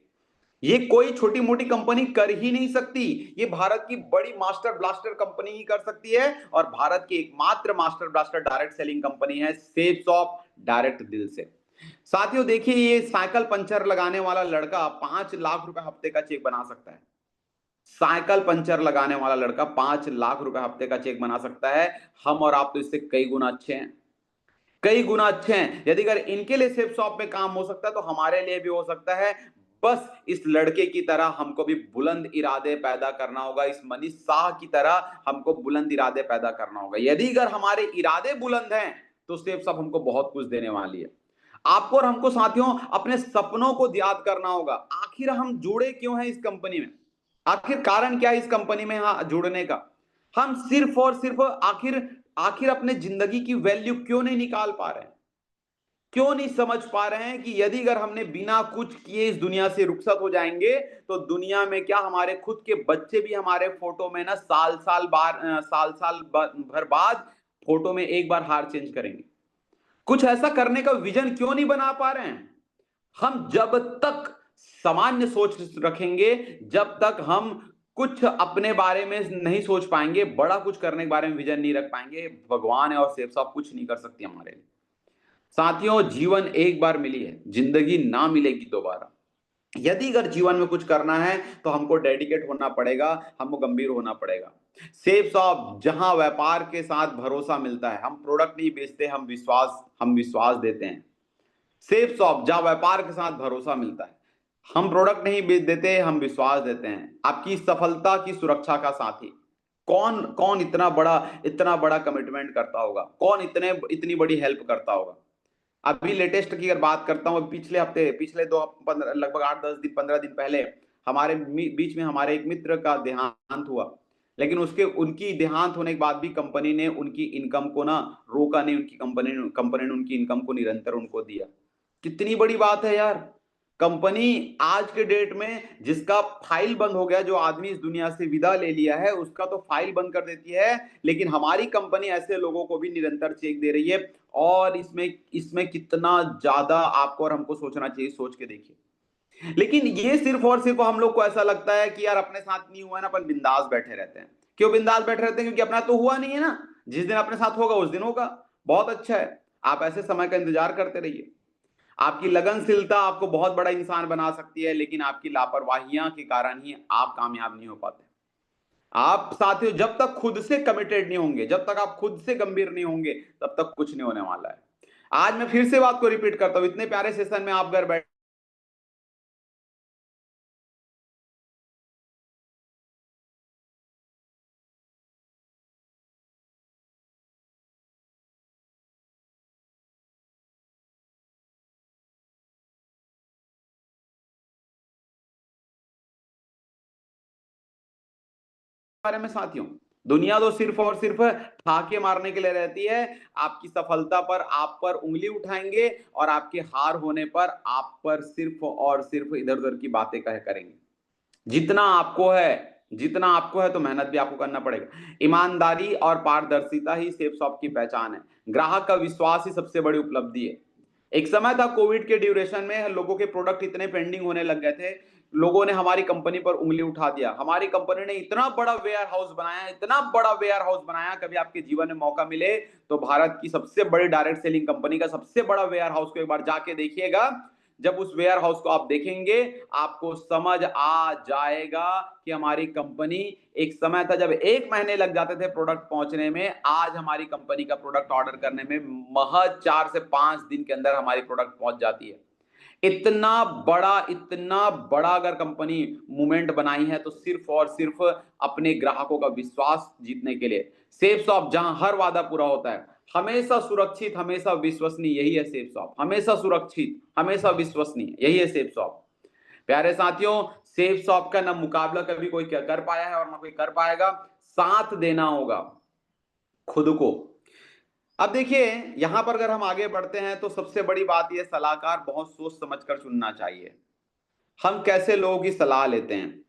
ये कोई छोटी-मोटी कंपनी कर ही नहीं सकती। ये भारत की बड़ी मास्टर ब्लास्टर कंपनी ही कर सकती है, और भारत की एकमात्र master blaster direct selling company है सेल्सऑफ्ट डायरेक्ट दिल से। साथियों देखिए, ये साइकिल पंचर लगाने वाला लड़का 5 लाख रुपए हफ्ते का चेक बना सकता है। साइकिल पंचर लगाने वाला लड़का 5 लाख रुपए हफ्ते का चेक बना सकता है। हम और आप तो इससे कई गुना अच्छे हैं, कई गुना अच्छे हैं। यदि अगर इनके लिए सेफ शॉप में काम हो सकता है तो हमारे लिए भी हो सकता है। बस इस लड़के की तरह हमको भी बुलंद इरादे पैदा करना होगा, इस मनीष शाह की तरह हमको बुलंद इरादे पैदा करना होगा। यदि अगर हमारे इरादे बुलंद हैं तो सेफ शॉप हमको बहुत कुछ देने वाली है। आपको और हमको साथियों अपने सपनों को याद करना होगा। आखिर हम जुड़े क्यों हैं इस कंपनी में? आखिर कारण क्या है इस कंपनी में जुड़ने का? हम सिर्फ और सिर्फ आखिर आखिर अपने जिंदगी की वैल्यू क्यों नहीं निकाल पा रहे हैं? क्यों नहीं समझ पा रहे हैं कि यदि अगर हमने बिना कुछ किए इस दुनिया से रुखसत हो जाएंगे तो दुनिया में क्या हमारे खुद के बच्चे भी हमारे फोटो में ना साल भर बाद फोटो में एक बार हार चेंज करेंगे। कुछ ऐसा करने का विजन क्यों नहीं बना पा रहे हैं? हम जब तक सामान्य सोच रखेंगे, जब तक हम कुछ अपने बारे में नहीं सोच पाएंगे, बड़ा कुछ करने के बारे में विजन नहीं रख पाएंगे, भगवान और सेव साहब कुछ नहीं कर सकती हमारे लिए। साथियों, जीवन एक बार मिली है, जिंदगी ना मिलेगी दोबारा। यदि अगर जीवन में कुछ करना है तो हमको डेडिकेट होना पड़ेगा, हमको गंभीर होना पड़ेगा। सेफ शॉप जहां व्यापार के साथ भरोसा मिलता है, हम प्रोडक्ट नहीं बेचते, हम विश्वास देते हैं। सेफ शॉप जहां व्यापार के साथ भरोसा मिलता है, हम प्रोडक्ट नहीं बेच देते, हम विश्वास देते हैं। आपकी सफलता की सुरक्षा का साथी। कौन कौन इतना बड़ा कमिटमेंट करता होगा? कौन इतनी बड़ी हेल्प करता होगा? अभी लेटेस्ट की अगर बात करता हूँ, पिछले हफ्ते, पिछले दो लगभग 8-10 दिन, 15 दिन पहले हमारे बीच में हमारे एक मित्र का देहांत हुआ। लेकिन उसके उनकी देहांत होने के बाद भी कंपनी ने उनकी इनकम को ना रोका नहीं, उनकी कंपनी ने उनकी इनकम को निरंतर उनको दिया। कितनी बड़ी बात है यार। कंपनी आज के डेट में जिसका फाइल बंद हो गया, जो आदमी इस दुनिया से विदा ले लिया है, उसका तो फाइल बंद कर देती है, लेकिन हमारी कंपनी ऐसे लोगों को भी निरंतर चेक दे रही है। और इसमें इसमें कितना ज्यादा आपको और हमको सोचना चाहिए, सोच के देखिए। लेकिन ये सिर्फ और सिर्फ हम लोग को ऐसा लगता है कि यार अपने साथ नहीं हुआ ना, अपन बिंदास बैठे रहते हैं। क्यों बिंदास बैठे रहते हैं? क्योंकि अपना तो हुआ नहीं है ना। जिस दिन अपने साथ होगा उस दिन होगा। बहुत अच्छा है, आप ऐसे समय का इंतजार करते रहिए। आपकी लगनशीलता आपको बहुत बड़ा इंसान बना सकती है, लेकिन आपकी लापरवाहियां के कारण ही आप कामयाब नहीं हो पाते। आप साथियों जब तक खुद से कमिटेड नहीं होंगे, जब तक आप खुद से गंभीर नहीं होंगे, तब तक कुछ नहीं होने वाला है। आज मैं फिर से बात को रिपीट करता हूं, इतने प्यारे सेशन में आप घर बैठ बारे में साथियों, दुनिया तो सिर्फ और सिर्फ ठाके मारने के लिए रहती है। आपकी सफलता पर आप पर उंगली उठाएंगे और आपके हार होने पर आप पर सिर्फ और सिर्फ इधर उधर की बातें करेंगे। जितना आपको है, जितना आपको है तो मेहनत भी आपको करना पड़ेगा। ईमानदारी और पारदर्शिता ही सेफ शॉप की पहचान है। ग्राहक का विश्वास ही सबसे बड़ी उपलब्धि है। एक समय था कोविड के ड्यूरेशन में लोगों के प्रोडक्ट इतने पेंडिंग होने लग गए थे, लोगों ने हमारी कंपनी पर उंगली उठा दिया। हमारी कंपनी ने इतना बड़ा वेयर हाउस बनाया, इतना बड़ा वेयर हाउस बनाया, कभी आपके जीवन में मौका मिले तो भारत की सबसे बड़ी डायरेक्ट सेलिंग कंपनी का सबसे बड़ा वेयर हाउस को एक बार जाके देखिएगा। जब उस वेयर हाउस को आप देखेंगे, आपको समझ आ जाएगा कि हमारी कंपनी, एक समय था जब 1 महीने लग जाते थे प्रोडक्ट पहुंचने में, आज हमारी कंपनी का प्रोडक्ट ऑर्डर करने में महज 4 से 5 दिन के अंदर हमारी प्रोडक्ट पहुंच जाती है। इतना बड़ा अगर कंपनी मूवमेंट बनाई है तो सिर्फ और सिर्फ अपने ग्राहकों का विश्वास जीतने के लिए। सेफ शॉप जहां हर वादा पूरा होता है, हमेशा सुरक्षित, हमेशा विश्वसनीय, यही है सेफ शॉप। हमेशा सुरक्षित, हमेशा विश्वसनीय, यही है सेफ शॉप। प्यारे साथियों, सेफ शॉप का ना मुकाबला कभी कोई कर पाया है और ना कोई कर पाएगा। साथ देना होगा खुद को। अब देखिए, यहां पर अगर हम आगे बढ़ते हैं तो सबसे बड़ी बात यह, सलाहकार बहुत सोच समझकर चुनना चाहिए। हम कैसे लोगों की सलाह लेते हैं,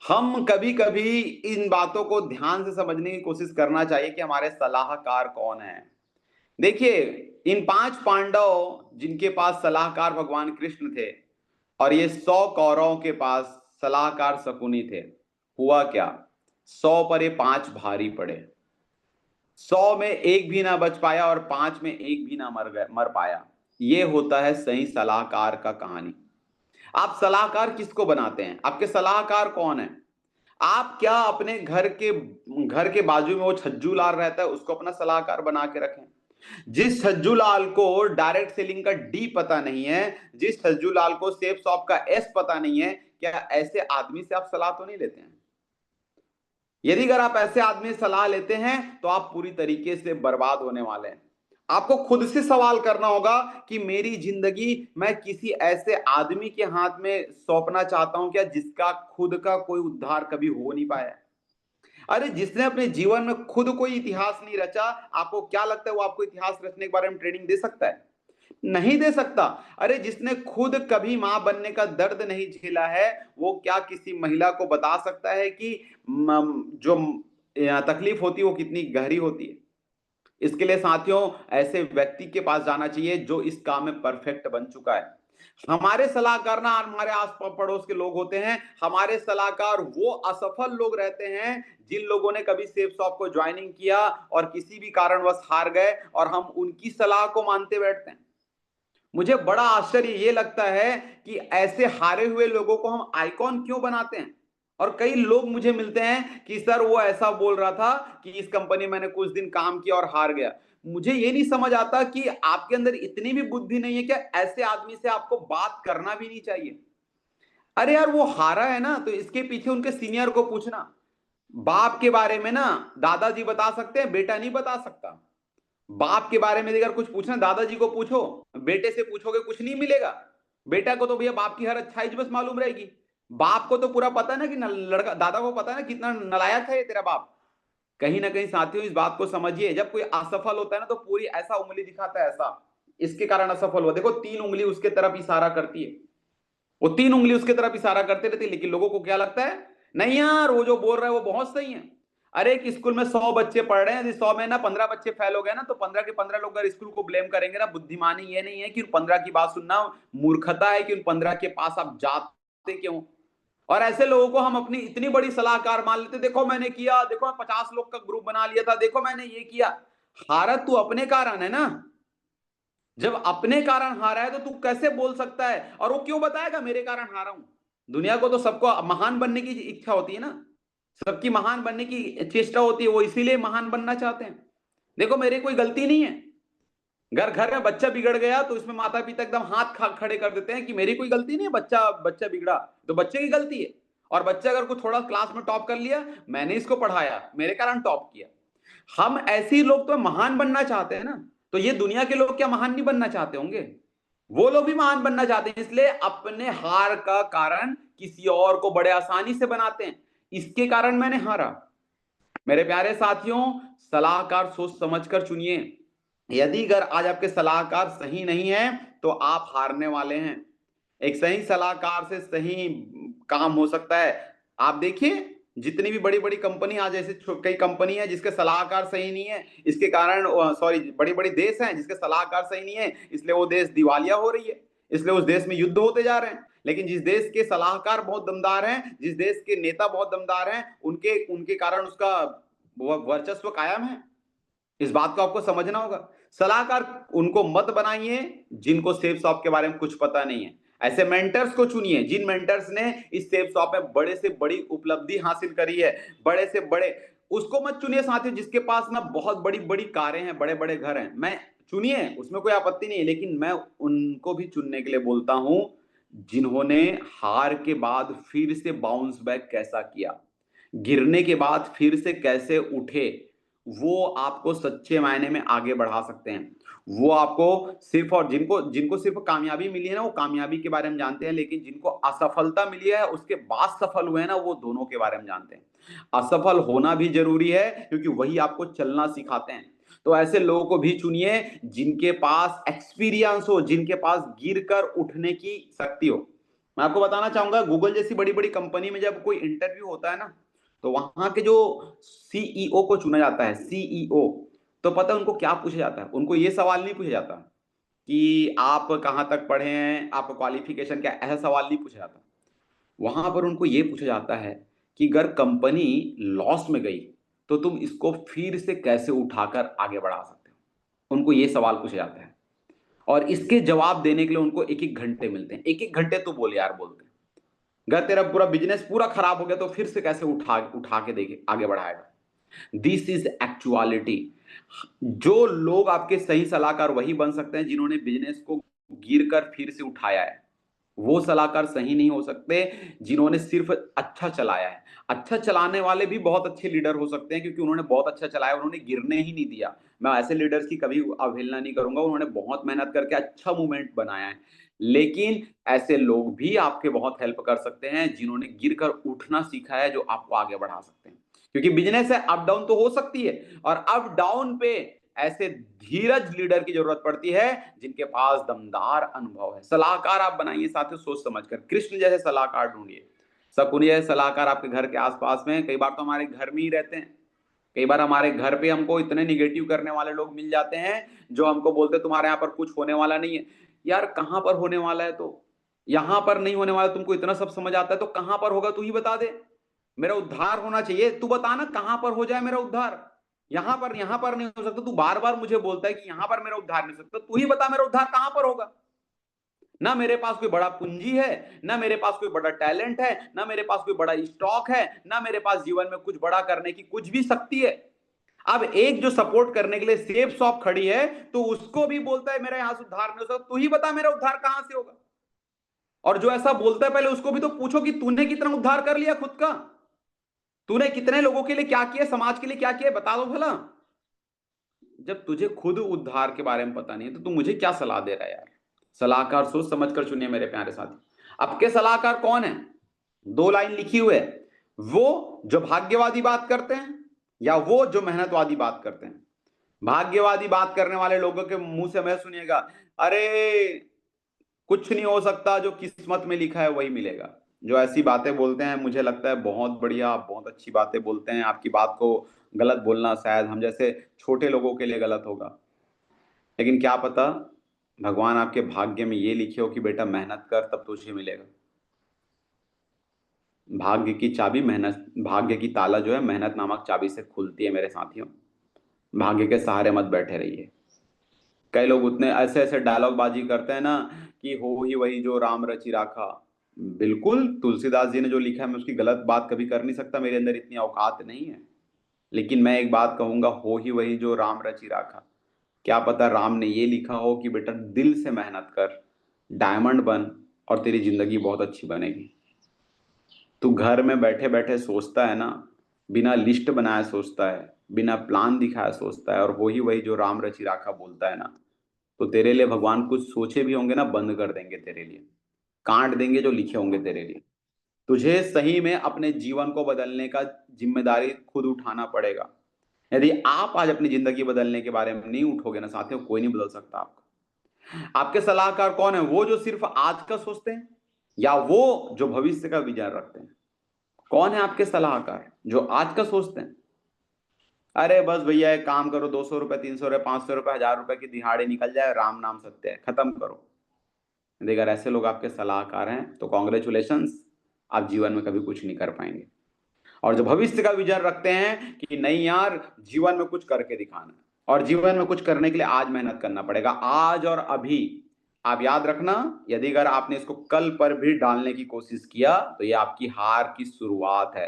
हम कभी कभी इन बातों को ध्यान से समझने की कोशिश करना चाहिए कि हमारे सलाहकार कौन है। देखिए, इन 5 पांडव जिनके पास सलाहकार भगवान कृष्ण थे, और ये 100 कौरवों के पास सलाहकार शकुनी थे, हुआ क्या? 100 पर ये 5 भारी पड़े। 100 में एक भी ना बच पाया और 5 में एक भी ना मर पाया। ये होता है सही सलाहकार का कहानी। आप सलाहकार किसको बनाते हैं? आपके सलाहकार कौन है? आप क्या अपने घर के बाजू में वो छज्जू लाल रहता है उसको अपना सलाहकार बना के रखें? जिस छज्जू लाल को डायरेक्ट सेलिंग का डी पता नहीं है, जिस छज्जू लाल को सेफ शॉप का एस पता नहीं है, क्या ऐसे आदमी से आप सलाह तो नहीं लेते हैं? यदि अगर आप ऐसे आदमी से सलाह लेते हैं तो आप पूरी तरीके से बर्बाद होने वाले हैं। आपको खुद से सवाल करना होगा कि मेरी जिंदगी मैं किसी ऐसे आदमी के हाथ में सौंपना चाहता हूं क्या जिसका खुद का कोई उद्धार कभी हो नहीं पाया? अरे जिसने अपने जीवन में खुद कोई इतिहास नहीं रचा, आपको क्या लगता है वो आपको इतिहास रचने के बारे में ट्रेनिंग दे सकता है? नहीं दे सकता। अरे जिसने खुद कभी मां बनने का दर्द नहीं झेला है, वो क्या किसी महिला को बता सकता है कि जो तकलीफ होती है वो कितनी गहरी होती है? इसके लिए साथियों ऐसे व्यक्ति के पास जाना चाहिए जो इस काम में परफेक्ट बन चुका है। हमारे सलाहकार ना हमारे आस पड़ोस के लोग होते हैं। हमारे सलाहकार वो असफल लोग रहते हैं जिन लोगों ने कभी सेफ शॉप को ज्वाइनिंग किया और किसी भी कारणवश हार गए और हम उनकी सलाह को मानते बैठते हैं। मुझे बड़ा आश्चर्य ये लगता है कि ऐसे हारे हुए लोगों को हम आइकॉन क्यों बनाते हैं? और कई लोग मुझे मिलते हैं कि सर वो ऐसा बोल रहा था कि इस कंपनी में मैंने कुछ दिन काम किया और हार गया। मुझे ये नहीं समझ आता कि आपके अंदर इतनी भी बुद्धि नहीं है क्या ऐसे आदमी से आपको बात करना भी नहीं चाहिए? अरे यार वो हारा है ना तो इसके पीछे उनके सीनियर को पूछना। बाप के बारे में ना दादाजी बता सकते हैं, बेटा नहीं बता सकता। बाप के बारे में अगर कुछ पूछना दादाजी को पूछो, बेटे से पूछोगे कुछ नहीं मिलेगा। बेटा को तो भैया बाप की हर अच्छाई बस मालूम रहेगी। बाप को तो पूरा पता है ना कि लड़का दादा को पता है ना कितना नालायक है ये तेरा बाप। कहीं ना कहीं साथियों इस बात को समझिए, जब कोई असफल होता है ना तो पूरी ऐसा उंगली दिखाता है ऐसा, इसके कारण असफल हुआ, देखो 3 उंगली उसके तरफ इशारा करती है। वो 3 उंगली उसके तरफ इशारा करते रहती है, लेकिन लोगों को क्या लगता है, नहीं यार वो जो बोल रहा है वो बहुत सही है। अरे एक स्कूल में 100 बच्चे पढ़ रहे हैं, यदि 100 में ना 15 बच्चे फेल हो गए ना तो 15 के 15 लोग अगर स्कूल को ब्लेम करेंगे ना, बुद्धिमानी ये नहीं है कि उन 15 की बात सुनना, मूर्खता है कि उन 15 के पास आप जाते क्यों? और ऐसे लोगों को हम अपनी इतनी बड़ी सलाहकार मान लेते, देखो मैंने किया, देखो मैं 50 लोग का ग्रुप बना लिया था, देखो मैंने ये किया। हारा तू अपने कारण है ना। जब अपने कारण हारा है तो तू कैसे बोल सकता है? और वो क्यों बताएगा मेरे कारण हारा हूं? दुनिया को तो सबको महान बनने की इच्छा होती है ना, सबकी महान बनने की चेष्टा होती है, वो इसीलिए महान बनना चाहते हैं। देखो मेरी कोई गलती नहीं है। घर घर में बच्चा बिगड़ गया तो इसमें माता पिता एकदम हाथ खड़े कर देते हैं कि मेरी कोई गलती नहीं है, बच्चा बच्चा बिगड़ा तो बच्चे की गलती है। और बच्चा अगर कुछ थोड़ा क्लास में टॉप कर लिया, मैंने इसको पढ़ाया, मेरे कारण टॉप किया। हम ऐसे ही लोग तो महान बनना चाहते हैं ना। तो ये दुनिया के लोग क्या महान नहीं बनना चाहते होंगे? वो लोग भी महान बनना चाहते हैं, इसलिए अपने हार का कारण किसी और को बड़े आसानी से बनाते हैं। इसके कारण मैंने हारा। मेरे प्यारे साथियों, सलाहकार सोच समझकर चुनिए। यदि अगर आज आपके सलाहकार सही नहीं है तो आप हारने वाले हैं। एक सही सलाहकार से सही काम हो सकता है। आप देखिए जितनी भी बड़ी-बड़ी कंपनी आज ऐसे कई कंपनी है जिसके सलाहकार सही नहीं है, इसके कारण सॉरी बड़ी-बड़ी देश हैं जिसके सलाहकार सही नहीं है, इसलिए वो देश दिवालिया हो रही है। इसलिए उस देश में युद्ध होते जा रहे हैं। लेकिन जिस देश के सलाहकार बहुत दमदार हैं, जिस देश के नेता बहुत दमदार हैं, उनके उनके कारण उसका वर्चस्व कायम है। इस बात को आपको समझना होगा। सलाहकार उनको मत बनाइए जिनको सेफ शॉप के बारे में कुछ पता नहीं है। ऐसे मेंटर्स को चुनिए जिन मेंटर्स ने इस सेफ शॉप में बड़े से बड़ी उपलब्धि हासिल करी है, बड़े से बड़े। उसको मत चुनिए साथियों जिसके पास ना बहुत बड़ी-बड़ी कारें हैं, बड़े-बड़े घर हैं। मैं चुनिए उसमें कोई आपत्ति नहीं है, लेकिन मैं उनको भी चुनने के लिए बोलता हूं जिन्होंने हार के बाद फिर से बाउंस बैक कैसा किया, गिरने के बाद फिर से कैसे उठे, वो आपको सच्चे मायने में आगे बढ़ा सकते हैं। वो आपको सिर्फ़ और जिनको जिनको सिर्फ़ कामयाबी मिली है ना, वो कामयाबी के बारे में जानते हैं, लेकिन जिनको असफलता मिली है, उसके बाद सफल हुए हैं ना, वो दोनों के बारे में जानते हैं। असफल होना भी ज़रूरी है, क्योंकि वही आपको चलना सिखाते हैं। तो ऐसे लोगों को भी चुनिए, जिनके पास एक्सपीरियंस हो, जिनके पास गिर कर उठने की शक्ति हो। मैं आपको बताना चाहूँगा, गूगल जैसी बड़ी-बड़ी कंपनी में जब कोई इंटरव्यू होता है ना, तो वहाँ के जो सीईओ को चुना जाता है, सीईओ, तो पता है उनको क्या पूछा जाता है? उनको ये सवाल नहीं पूछा जाता कि आप कहाँ तक पढ़े हैं, आपका क्वालिफ़िकेशन क्या है? ऐसा सवाल नहीं पूछा जाता। वहाँ पर उनको ये पूछा जाता है कि अगर कंपनी लॉस में गई, तो तुम इसको फिर से कैसे उठाकर आगे बढ़ा सकते हो? उनको ये सवाल पूछा जाता है। और इसके जवाब देने के लिए उनको एक एक घंटे मिलते हैं। एक एक घंटे तो बोल यार, बोलते हैं। अगर तेरा पूरा बिजनेस पूरा खराब हो गया तो फिर से कैसे उठा उठा के देखे आगे बढ़ाएगा। This is actuality. जो लोग आपके सही सलाहकार वही बन सकते हैं जिन्होंने बिजनेस को गिर कर फिर से उठाया है। वो सलाहकार सही नहीं हो सकते जिन्होंने सिर्फ अच्छा चलाया है। अच्छा चलाने वाले भी बहुत अच्छे लीडर हो सकते हैं क्योंकि उन्होंने बहुत अच्छा चलाया, उन्होंने गिरने ही नहीं दिया। मैं ऐसे लीडर्स की कभी अवहेलना नहीं करूंगा, उन्होंने बहुत मेहनत करके अच्छा मूवमेंट बनाया है। लेकिन ऐसे लोग भी आपके बहुत हेल्प कर सकते हैं जिन्होंने गिरकर उठना सीखा है, जो आपको आगे बढ़ा सकते हैं। क्योंकि बिजनेस है, अप डाउन तो हो सकती है, और अप डाउन पे ऐसे धीरज लीडर की जरूरत पड़ती है जिनके पास दमदार अनुभव है। सलाहकार आप बनाइए साथियों सोच समझकर, कृष्ण जैसे सलाहकार ढूंढिए। शकुनी जैसे सलाहकार आपके घर के आसपास में, कई बार तो हमारे घर में ही रहते हैं। कई बार हमारे घर पे हमको इतने निगेटिव करने वाले लोग मिल जाते हैं जो हमको बोलते हैं तुम्हारे यहाँ पर कुछ होने वाला नहीं है। यार कहां पर होने वाला है? तो यहां पर नहीं होने वाला, तुमको इतना सब समझ आता है तो कहां पर होगा तू ही बता दे। मेरा उद्धार होना चाहिए, तू बता ना कहां पर हो जाए मेरा उद्धार। यहां पर नहीं हो सकता, तू बार बार मुझे बोलता है कि यहां पर मेरा उद्धार नहीं हो सकता, तू ही बता मेरा उद्धार कहां पर होगा। ना मेरे पास कोई बड़ा पूंजी है, ना मेरे पास कोई बड़ा टैलेंट है, ना मेरे पास कोई बड़ा स्टॉक है, ना मेरे पास जीवन में कुछ बड़ा करने की कुछ भी शक्ति है। अब एक जो सपोर्ट करने के लिए सेफ शॉप खड़ी है, तो उसको भी बोलता है मेरा यहां से उद्धार नहीं हो सकता, तू ही बता मेरा उद्धार कहां से होगा। और जो ऐसा बोलता है पहले उसको भी तो पूछो कि तूने कितना उद्धार कर लिया खुद का। तूने कितने लोगों के लिए क्या किया, समाज के लिए क्या किया, बता दो भला। जब तुझे खुद उद्धार के बारे में पता नहीं है तो तू मुझे क्या सलाह दे रहा है यार। सलाहकार सोच समझ कर चुनिए मेरे प्यारे साथी। आपके सलाहकार कौन है? दो लाइन लिखी हुई है, वो जो भाग्यवादी बात करते हैं या वो जो मेहनतवादी बात करते हैं। भाग्यवादी बात करने वाले लोगों के मुंह से मैं सुनिएगा, अरे कुछ नहीं हो सकता, जो किस्मत में लिखा है वही मिलेगा। जो ऐसी बातें बोलते हैं मुझे लगता है बहुत बढ़िया, आप बहुत अच्छी बातें बोलते हैं। आपकी बात को गलत बोलना शायद हम जैसे छोटे लोगों के लिए गलत होगा, लेकिन क्या पता भगवान आपके भाग्य में ये लिखे हो कि बेटा मेहनत कर तब तुझे मिलेगा। भाग्य की चाबी मेहनत, भाग्य की ताला जो है मेहनत नामक चाबी से खुलती है मेरे साथियों। भाग्य के सहारे मत बैठे रहिए। कई लोग उतने ऐसे ऐसे डायलॉग बाजी करते हैं ना कि हो ही वही जो राम रचि राखा। बिल्कुल, तुलसीदास जी ने जो लिखा है मैं उसकी गलत बात कभी कर नहीं सकता, मेरे अंदर इतनी औकात नहीं है। लेकिन मैं एक बात कहूंगा, हो ही वही जो राम रचि राखा। क्या पता राम ने ये लिखा हो कि बेटा दिल से मेहनत कर, डायमंड बन, और तेरी जिंदगी बहुत अच्छी बनेगी। तू घर में बैठे बैठे सोचता है ना, बिना लिस्ट बनाए सोचता है, बिना प्लान दिखाए सोचता है, और हो ही वही जो राम रचि राखा बोलता है ना, तो तेरे लिए भगवान कुछ सोचे भी होंगे ना बंद कर देंगे तेरे लिए, काट देंगे जो लिखे होंगे तेरे लिए। तुझे सही में अपने जीवन को बदलने का जिम्मेदारी खुद उठाना पड़ेगा। यदि आप आज अपनी जिंदगी बदलने के बारे में नहीं उठोगे ना साथियों, कोई नहीं बदल सकता आपको। आपके सलाहकार कौन है? वो जो सिर्फ आज का सोचते हैं या वो जो भविष्य का विचार रखते हैं? कौन है आपके सलाहकार जो आज का सोचते हैं? अरे बस भैया एक काम करो, 200 रुपए, 300 रुपए, 500 रुपए, 1000 रुपए की दिहाड़ी निकल जाए, राम नाम सत्य है, खत्म करो। यदि अगर ऐसे लोग आपके सलाहकार हैं तो कॉन्ग्रेचुलेशंस, आप जीवन में कभी कुछ नहीं कर पाएंगे। और जो भविष्य का विजन रखते हैं कि नहीं यार जीवन में कुछ करके दिखाना है, और जीवन में कुछ करने के लिए आज मेहनत करना पड़ेगा, आज और अभी। आप याद रखना, यदि अगर आपने इसको कल पर भी डालने की कोशिश किया तो ये आपकी हार की शुरुआत है।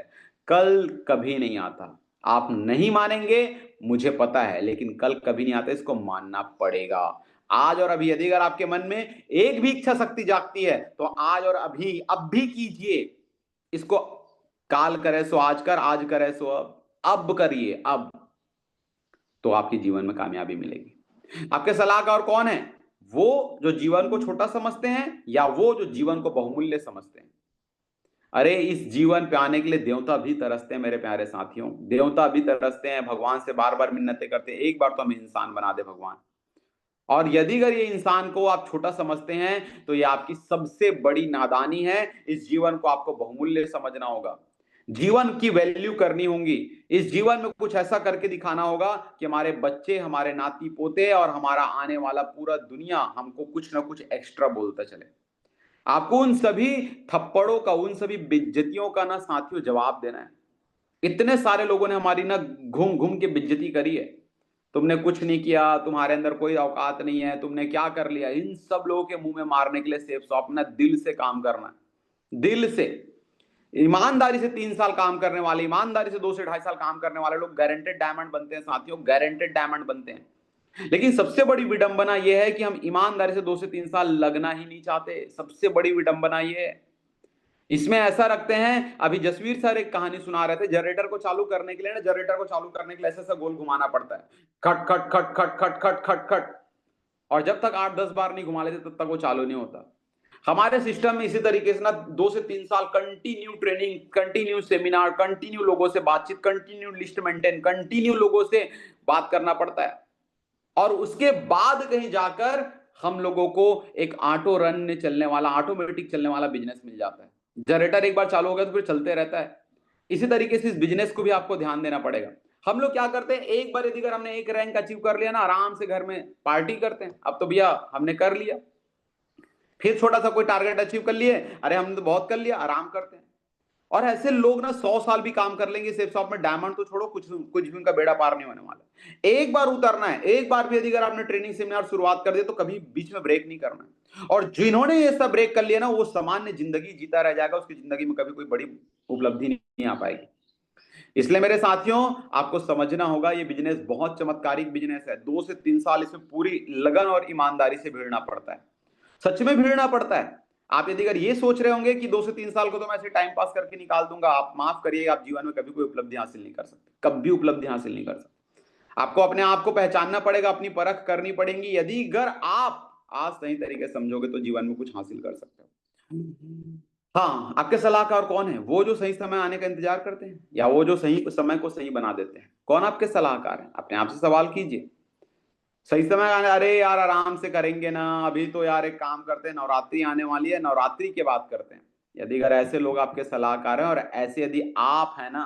कल कभी नहीं आता। आप नहीं मानेंगे मुझे पता है, लेकिन कल कभी नहीं आता, इसको मानना पड़ेगा। आज और अभी यदि अगर आपके मन में एक भी इच्छा शक्ति जागती है तो आज और अभी अब भी कीजिए इसको। काल करे सो आज कर, आज करे सो अब करिए अब, तो आपके जीवन में कामयाबी मिलेगी। आपके सलाहकार कौन है? वो जो जीवन को छोटा समझते हैं या वो जो जीवन को बहुमूल्य समझते हैं? अरे इस जीवन पे आने के लिए देवता भी तरसते हैं मेरे प्यारे साथियों, देवता भी तरसते हैं, भगवान से बार बार मिन्नतें करते हैं, एक बार तो हमें इंसान बना दे भगवान। और यदि अगर ये इंसान को आप छोटा समझते हैं तो ये आपकी सबसे बड़ी नादानी है। इस जीवन को आपको बहुमूल्य समझना होगा, जीवन की वैल्यू करनी होगी। इस जीवन में कुछ ऐसा करके दिखाना होगा कि हमारे बच्चे, हमारे नाती पोते और हमारा आने वाला पूरा दुनिया हमको कुछ ना कुछ एक्स्ट्रा बोलता चले। आपको उन सभी थप्पड़ों का, उन सभी बेइज्जतियों का ना साथियों जवाब देना है। इतने सारे लोगों ने हमारी ना घूम घूम के बेइज्जती करी है। तुमने कुछ नहीं किया, तुम्हारे अंदर कोई औकात नहीं है, तुमने क्या कर लिया, इन सब लोगों के मुंह में मारने के लिए सेफ शॉप ना दिल से काम करना है, दिल से ईमानदारी से 3 साल काम करने वाले, ईमानदारी से 2 से 2.5 साल काम करने वाले लोग गारंटेड डायमंड बनते हैं साथियों, गारंटेड डायमंड बनते हैं। लेकिन सबसे बड़ी विडंबना यह है कि हम ईमानदारी से 2 से 3 साल लगना ही नहीं चाहते। सबसे बड़ी विडंबना यह है, इसमें ऐसा रखते हैं, अभी जसवीर सर एक कहानी सुना रहे थे, जनरेटर को चालू करने के लिए ना, जनरेटर को चालू करने के लिए ऐसा गोल घुमाना पड़ता है, खट खट खट खट खट खट खट खट, और जब तक 8-10 बार नहीं घुमा लेते तब तक वो चालू नहीं होता। हमारे सिस्टम में इसी तरीके से ना 2 से 3 साल continue training, continue seminar, continue लोगों से बातचीत, कंटिन्यू लिस्ट मेंटेन, कंटिन्यू लोगों से बात करना पड़ता है, और उसके बाद कहीं जाकर हम लोगों को एक ऑटो रन में चलने वाला, ऑटोमेटिक चलने वाला बिजनेस मिल जाता है। जनरेटर एक बार चालू हो गया तो फिर चलते रहता है। इसी तरीके से इस बिजनेस को भी आपको ध्यान देना पड़ेगा। हम लोग क्या करते हैं, एक बार यदि अगर हमने एक रैंक अचीव कर लिया ना, आराम से घर में पार्टी करते हैं, अब तो भैया हमने कर लिया। फिर छोटा सा कोई टारगेट अचीव कर लिए, अरे हमने तो बहुत कर लिया, आराम करते हैं। और ऐसे लोग ना 100 साल भी काम कर लेंगे सेफ शॉप में, डायमंड तो छोड़ो, कुछ कुछ भी उनका बेड़ा पार नहीं होने वाला। एक बार उतरना है, एक बार भी यदि अगर आपने ट्रेनिंग सेमिनार शुरुआत कर दिया तो कभी बीच में ब्रेक नहीं करना है। और जिन्होंने ये सब ब्रेक कर लिया ना, वो सामान्य जिंदगी जीता रह जाएगा, उसकी जिंदगी में कभी कोई बड़ी उपलब्धि नहीं आ पाएगी। इसलिए मेरे साथियों, आपको समझना होगा ये बिजनेस बहुत चमत्कारिक बिजनेस है। 2 से 3 साल इसमें पूरी लगन और ईमानदारी से भिड़ना पड़ता है, सच में भिड़ना पड़ता है। आप यदि अगर ये सोच रहे होंगे कि 2 से 3 साल को तो मैं ऐसे टाइम पास करके निकाल दूंगा, आप माफ करिए, आप जीवन में कभी कोई उपलब्धि हासिल नहीं कर सकते, कभी उपलब्धि हासिल नहीं कर सकते। आपको अपने आप को पहचानना पड़ेगा, अपनी परख करनी पड़ेगी। यदि अगर आप आज सही तरीके से समझोगे तो जीवन में कुछ हासिल कर सकते हो। हाँ, आपके सलाहकार कौन है? वो जो सही समय आने का इंतजार करते हैं, या वो जो सही समय को सही बना देते हैं? कौन आपके सलाहकार हैं? अपने आप से सवाल कीजिए। सही समय आने, अरे यार आराम से करेंगे ना, अभी तो यार एक काम करते हैं, नवरात्रि आने वाली है, नवरात्रि के बाद करते हैं। यदि अगर ऐसे लोग आपके सलाहकार हैं और ऐसे यदि आप हैं ना,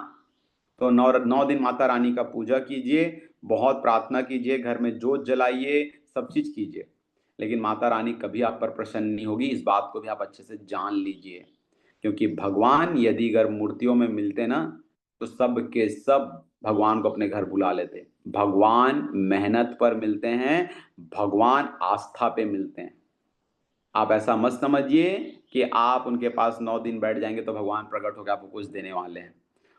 तो 9 दिन माता रानी का पूजा कीजिए, बहुत प्रार्थना कीजिए, घर में जोत जलाइए, सब चीज कीजिए, लेकिन माता रानी कभी आप पर प्रसन्न नहीं होगी। इस बात को भी आप अच्छे से जान लीजिए, क्योंकि भगवान यदि अगर मूर्तियों में मिलते ना, तो सब के सब भगवान को अपने घर बुला लेते। भगवान मेहनत पर मिलते हैं, भगवान आस्था पे मिलते हैं। आप ऐसा मत समझिए कि आप उनके पास 9 दिन बैठ जाएंगे तो भगवान प्रकट होकर आपको कुछ देने वाले हैं।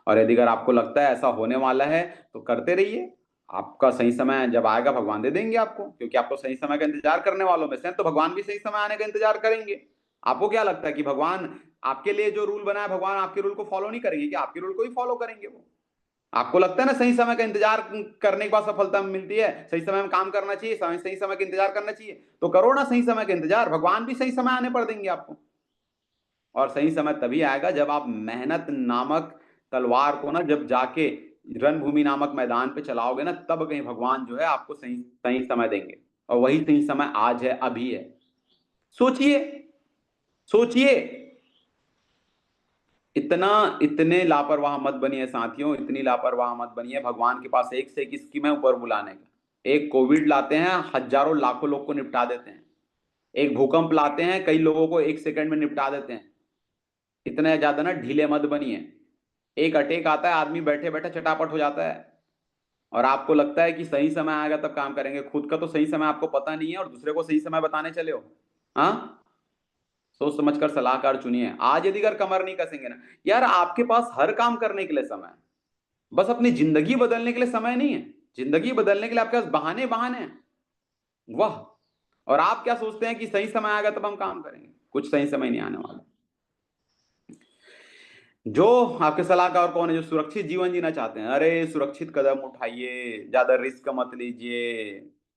और यदि अगर आपको लगता है ऐसा होने वाला है तो करते रहिए, आपका सही समय जब आएगा भगवान दे देंगे आपको, क्योंकि आप तो सही समय का इंतजार करने वालों में से हैं, तो भगवान भी सही समय आने का इंतजार करेंगे। आपको क्या लगता है कि भगवान आपके लिए जो रूल बनाया, भगवान आपके रूल को फॉलो नहीं करेंगे? कि आपके रूल को ही फॉलो करेंगे वो? आपको लगता है ना सही समय का इंतजार करने के बाद सफलता मिलती है, सही समय में काम करना चाहिए, सही समय का इंतजार करना चाहिए, तो करो ना सही समय का इंतजार, भगवान भी सही समय आने पर देंगे आपको। और सही समय तभी आएगा जब आप मेहनत नामक तलवार को ना जब जाके रणभूमि नामक मैदान पे चलाओगे ना, तब कहीं भगवान जो है आपको सही सही समय देंगे। और वही सही समय आज है, अभी है। सोचिए, सोचिए। इतने लापरवाह मत बनिए साथियों, इतनी लापरवाह मत बनिए। भगवान के पास एक से एक स्कीम है ऊपर बुलाने का। एक कोविड लाते हैं, हजारों लाखों लोग को निपटा देते हैं। एक भूकंप लाते हैं, कई लोगों को 1 सेकंड में निपटा देते हैं। इतने ज्यादा ना ढीले मत बनिए। एक अटैक आता है, आदमी बैठे बैठे चटापट हो जाता है, और आपको लगता है कि सही समय आएगा तब काम करेंगे। खुद का तो सही समय आपको पता नहीं है और दूसरे को सही समय बताने चले हो। हाँ, सोच समझकर सलाहकार चुनिए। आज यदि अगर कमर नहीं कसेंगे ना, यार आपके पास हर काम करने के लिए समय है, बस अपनी जिंदगी बदलने के लिए समय नहीं है। जिंदगी बदलने के लिए आपके पास बहाने बहाने हैं। वाह। और आप क्या सोचते हैं कि सही समय आएगा तब हम काम करेंगे? कुछ सही समय नहीं आने वाला। जो आपके सलाहकार कौन है? जो सुरक्षित जीवन जीना चाहते हैं, अरे सुरक्षित कदम उठाइए, ज्यादा रिस्क मत लीजिए।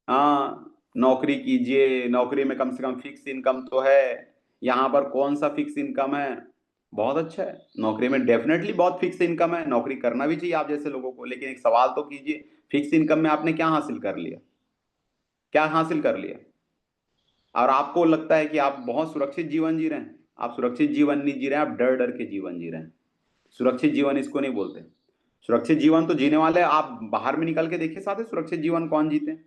हाँ, नौकरी कीजिए, नौकरी में कम से कम फिक्स इनकम तो है। यहाँ पर कौन सा फिक्स इनकम है? बहुत अच्छा है, नौकरी में डेफिनेटली बहुत फिक्स इनकम है, नौकरी करना भी चाहिए आप जैसे लोगों को। लेकिन एक सवाल तो कीजिए, फिक्स इनकम में आपने क्या हासिल कर लिया? क्या हासिल कर लिया? और आपको लगता है कि आप बहुत सुरक्षित जीवन जी रहे हैं। आप सुरक्षित जीवन नहीं जी रहे हैं, आप डर डर के जीवन जी रहे हैं। सुरक्षित जीवन इसको नहीं बोलते। सुरक्षित जीवन तो जीने वाले आप बाहर में निकल के देखिए साथ ही, सुरक्षित जीवन कौन जीते हैं?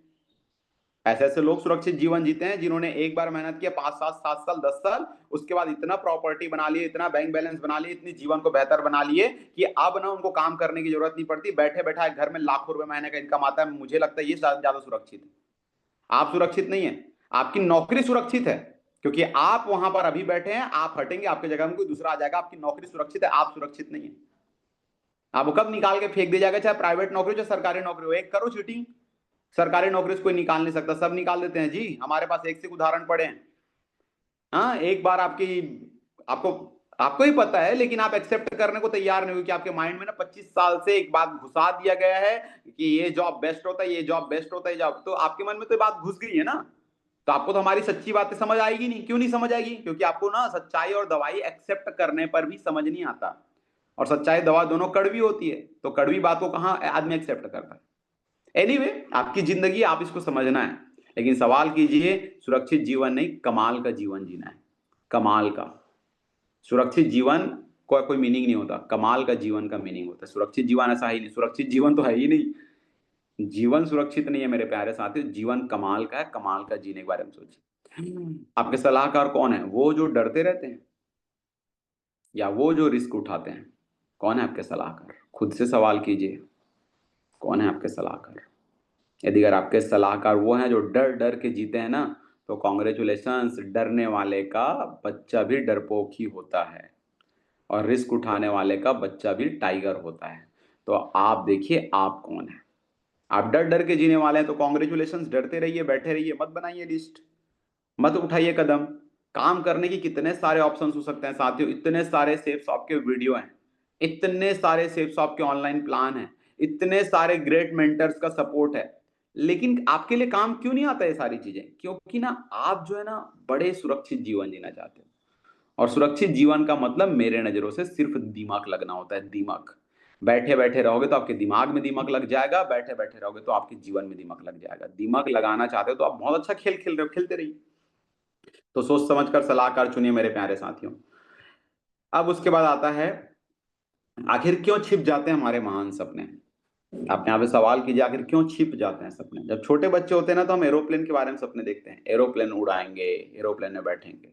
ऐसे ऐसे लोग सुरक्षित जीवन जीते हैं जिन्होंने एक बार मेहनत किया 5 साल 7 साल 10 साल, उसके बाद इतना प्रॉपर्टी बना लिए, इतना बैंक बैलेंस बना लिए, इतनी जीवन को बेहतर बना लिए कि अब ना उनको काम करने की जरूरत नहीं पड़ती, बैठे बैठा घर में लाखों रुपए महीने का इनकम आता है। मुझे लगता है ये ज्यादा सुरक्षित है। आप सुरक्षित नहीं है, आपकी नौकरी सुरक्षित है, क्योंकि आप वहां पर अभी बैठे हैं, आप हटेंगे आपके जगह में कोई दूसरा आ जाएगा। आपकी नौकरी सुरक्षित है, आप सुरक्षित नहीं है। आपको कब निकाल के फेंक दिया जाएगा, चाहे प्राइवेट नौकरी हो चाहे सरकारी नौकरी हो। एक करो चीटिंग, सरकारी नौकरी से कोई निकाल नहीं सकता, सब निकाल देते हैं जी। हमारे पास एक से उदाहरण पड़े हैं। हाँ, एक बार आपकी आपको आपको ही पता है, लेकिन आप एक्सेप्ट करने को तैयार नहीं हो कि आपके माइंड में ना 25 साल से एक बात घुसा दिया गया है कि ये जॉब बेस्ट होता है, ये जॉब बेस्ट होता है, जॉब, तो आपके मन में तो ये बात घुस गई है ना। तो आपको तो हमारी सच्ची बातें समझ आएगी नहीं। क्यों नहीं समझ आएगी? क्योंकि आपको ना सच्चाई और दवाई एक्सेप्ट करने पर भी समझ नहीं आता, और सच्चाई दवा दोनों कड़वी होती है, तो कड़वी बात को कहां आदमी एक्सेप्ट करता है। एनीवे, आपकी जिंदगी, आप इसको समझना है, लेकिन सवाल कीजिए सुरक्षित जीवन नहीं, कमाल का जीवन जीना है। कमाल का। सुरक्षित जीवन का कोई मीनिंग नहीं होता, कमाल का जीवन का मीनिंग होता है। सुरक्षित जीवन ऐसा ही नहीं, सुरक्षित जीवन तो है ही नहीं। जीवन सुरक्षित नहीं है मेरे प्यारे साथियों, जीवन कमाल का है। कमाल का जीने के बारे में सोचिए। आपके सलाहकार कौन है? वो जो डरते रहते हैं या वो जो रिस्क उठाते हैं? कौन है आपके सलाहकार? खुद से सवाल कीजिए, कौन है आपके सलाहकार? यदि अगर आपके सलाहकार वो हैं जो डर डर के जीते हैं ना, तो कॉन्ग्रेचुलेशंस। डरने वाले का बच्चा भी डरपोक ही होता है, और रिस्क उठाने वाले का बच्चा भी टाइगर होता है। तो आप देखिए आप कौन है। आप डर डर के जीने वाले हैं तो कॉन्ग्रेचुलेशंस, डरते रहिए, बैठे रहिए, मत बनाइए लिस्ट, मत उठाइए कदम। काम करने की कितने सारे ऑप्शन हो सकते हैं साथियों, इतने सारे सेफ शॉप के वीडियो हैं, इतने सारे सेफ शॉप के ऑनलाइन प्लान हैं, इतने सारे ग्रेट मेंटर्स का सपोर्ट है। लेकिन आपके लिए काम क्यों नहीं आता ये सारी चीजें? क्योंकि ना आप जो है ना बड़े सुरक्षित जीवन जीना चाहते हो, और सुरक्षित जीवन का मतलब मेरे नजरों से सिर्फ दिमाग लगना होता है। दिमाग। बैठे बैठे रहोगे तो आपके दिमाग में दिमाग लग जाएगा, बैठे बैठे रहोगे तो आपके जीवन में दिमाग लग जाएगा। दिमाग लगाना चाहते हो तो आप बहुत अच्छा खेल खेल रहे हो, खेलते रहिए। तो सोच समझ कर सलाहकार चुनिए मेरे प्यारे साथियों। अब उसके बाद आता है, आखिर क्यों छिप जाते हैं हमारे महान सपने? आप यहाँ पे सवाल कीजिए, आखिर क्यों छिप जाते हैं सपने? जब छोटे बच्चे होते हैं ना, तो हम एरोप्लेन के बारे में सपने देखते हैं, एरोप्लेन उड़ाएंगे, एरोप्लेन में बैठेंगे।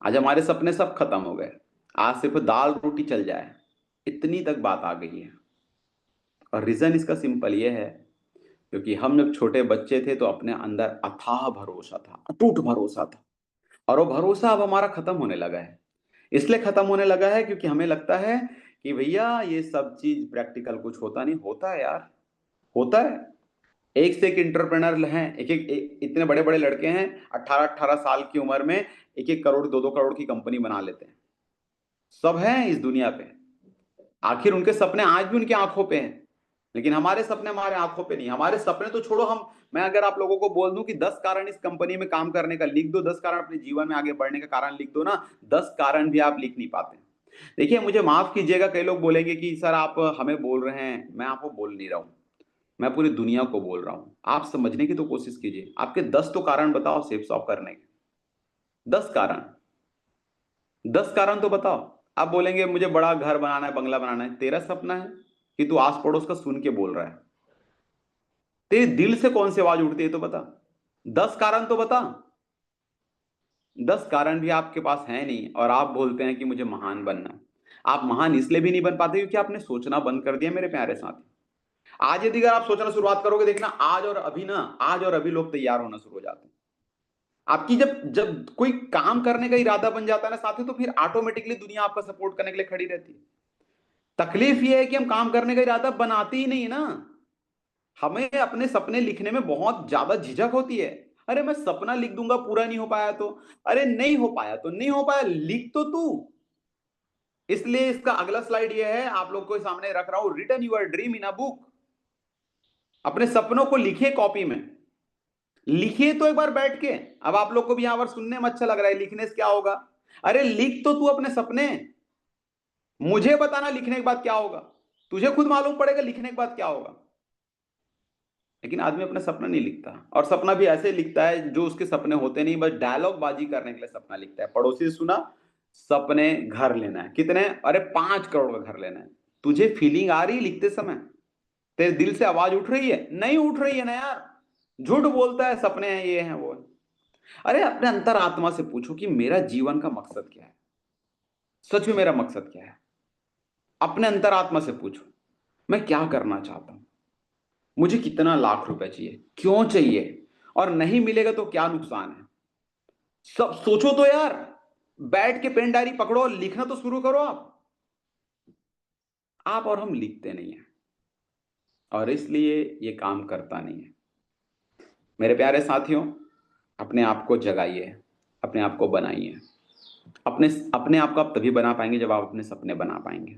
आज हमारे सपने सब खत्म हो गए, आज सिर्फ दाल रोटी चल जाए, इतनी तक बात आ गई है। और रीजन इसका सिंपल ये है, क्योंकि हम जब छोटे बच्चे थे तो अपने अंदर अथाह भरोसा था, अटूट भरोसा था, और वो भरोसा अब हमारा खत्म होने लगा है। इसलिए खत्म होने लगा है क्योंकि हमें लगता है कि भैया ये सब चीज प्रैक्टिकल कुछ होता नहीं। होता है यार, होता है। एक से एक इंटरप्रेनर हैं, इतने बड़े बड़े लड़के हैं, 18-18 साल की उम्र में 1-1 करोड़ 2-2 करोड़ की कंपनी बना लेते हैं। सब हैं इस दुनिया पे। आखिर उनके सपने आज भी उनकी आंखों पे हैं, लेकिन हमारे सपने हमारे आंखों पे नहीं। हमारे सपने तो छोड़ो, हम, मैं अगर आप लोगों को बोल दूं कि 10 कारण इस कंपनी में काम करने का लिख दो, 10 कारण अपने जीवन में आगे बढ़ने का कारण लिख दो ना, 10 कारण भी आप लिख नहीं पाते। देखिए, मुझे माफ कीजिएगा, कई लोग बोलेंगे कि सर आप हमें बोल रहे हैं। मैं आपको बोल नहीं रहा हूं, मैं पूरी दुनिया को बोल रहा हूं। आप समझने की तो कोशिश कीजिए। आपके 10 तो कारण बताओ सेफ सॉप करने के। 10 कारण, 10 कारण तो बताओ। आप बोलेंगे मुझे बड़ा घर बनाना है, बंगला बनाना है। तेरा सपना है कि तू आस पड़ोस का सुन के बोल रहा है? तेरे दिल से कौन सी आवाज उठती है तो बता। 10 कारण तो बता। 10 कारण भी आपके पास है नहीं, और आप बोलते हैं कि मुझे महान बनना है। आप महान इसलिए भी नहीं बन पाते क्योंकि आपने सोचना बंद कर दिया मेरे प्यारे साथी। आज यदि अगर आप सोचना शुरुआत करोगे, देखना आज और अभी ना, आज और अभी लोग तैयार होना शुरू हो जाते हैं। आपकी जब जब कोई काम करने का इरादा बन जाता है ना साथी, तो फिर ऑटोमेटिकली दुनिया आपका सपोर्ट करने के लिए खड़ी रहती है। तकलीफ यह है कि हम काम करने का इरादा बनाते ही नहीं है ना। हमें अपने सपने लिखने में बहुत ज्यादा झिझक होती है। अरे मैं सपना लिख दूंगा, पूरा नहीं हो पाया तो, अरे नहीं हो पाया तो नहीं हो पाया, लिख तो तू। इसलिए इसका अगला स्लाइड ये है, आप लोग को सामने रख रहा हूं, written your dream in a book. अपने सपनों को लिखिए कॉपी में, लिखिए तो एक बार बैठ के। अब आप लोग को भी यहां पर सुनने में अच्छा लग रहा है, लिखने से क्या होगा? अरे लिख तो तू अपने सपने, मुझे बताना लिखने के बाद क्या होगा। तुझे खुद मालूम पड़ेगा लिखने के बाद क्या होगा। लेकिन आदमी अपना सपना नहीं लिखता, और सपना भी ऐसे लिखता है जो उसके सपने होते नहीं, बस डायलॉग बाजी करने के लिए सपना लिखता है। पड़ोसी से सुना, सपने घर लेना है। कितने? अरे 5 करोड़ का घर लेना है। तुझे फीलिंग आ रही है लिखते समय? तेरे दिल से आवाज उठ रही है? नहीं उठ रही है ना यार। झूठ बोलता है, सपने हैं, ये हैं, वो हैं। अरे अपने अंतरात्मा से पूछो कि मेरा जीवन का मकसद क्या है? सच में मेरा मकसद क्या है? अपने अंतरात्मा से पूछो, मैं क्या करना चाहता हूँ? मुझे कितना लाख रुपए चाहिए? क्यों चाहिए? और नहीं मिलेगा तो क्या नुकसान है? सब सोचो तो यार। बैठ के पेन डायरी पकड़ो और लिखना तो शुरू करो आप। आप और हम लिखते नहीं हैं और इसलिए ये काम करता नहीं है। मेरे प्यारे साथियों, अपने आप को जगाइए, अपने आप को बनाइए। अपने अपने आप को आप तभी बना पाएँगे जब आप अपने सपने बना पाएँगे।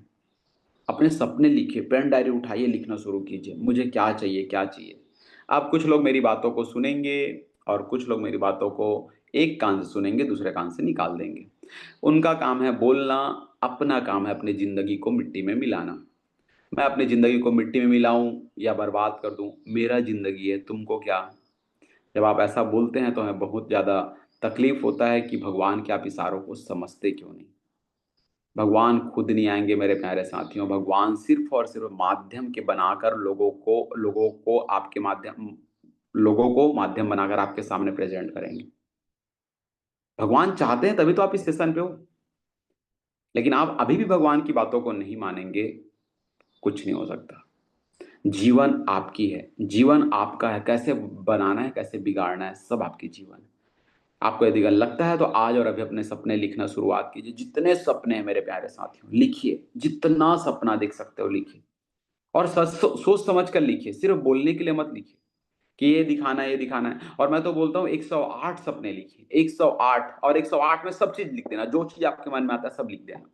अपने सपने लिखिए, पेन डायरी उठाइए, लिखना शुरू कीजिए, मुझे क्या चाहिए, क्या चाहिए? अब कुछ लोग मेरी बातों को सुनेंगे और कुछ लोग मेरी बातों को एक कान से सुनेंगे, दूसरे कान से निकाल देंगे। उनका काम है बोलना, अपना काम है अपनी ज़िंदगी को मिट्टी में मिलाना। मैं अपनी ज़िंदगी को मिट्टी में मिलाऊँ या बर्बाद कर दूँ, मेरा ज़िंदगी है, तुमको क्या? जब आप ऐसा बोलते हैं तो हमें बहुत ज़्यादा तकलीफ़ होता है कि भगवान के आप इशारों को समझते क्यों नहीं? भगवान खुद नहीं आएँगे मेरे प्यारे साथियों, भगवान सिर्फ़ और सिर्फ़ माध्यम के बनाकर लोगों को आपके माध्यम लोगों को माध्यम बनाकर आपके सामने प्रेज़ेंट करेंगे। भगवान चाहते हैं तभी तो आप इस सेशन पे हो। लेकिन आप अभी भी भगवान की बातों को नहीं मानेंगे, कुछ नहीं हो सकता। जीवन आपकी है, जीवन आपका है, कैसे बनाना है, कैसे बिगाड़ना है, सब आपकी जीवन है। आपको यदि अगर लगता है तो आज और अभी अपने सपने लिखना शुरुआत कीजिए। जितने सपने हैं मेरे प्यारे साथियों, लिखिए, जितना सपना देख सकते हो लिखिए और सोच समझ कर लिखिए, सिर्फ़ बोलने के लिए मत लिखिए कि ये दिखाना है और मैं तो बोलता हूँ 108 सपने लिखिए, 108 और 108 में सब चीज़ लिख देना, जो चीज़ आपके मन में आता है सब लिख देना।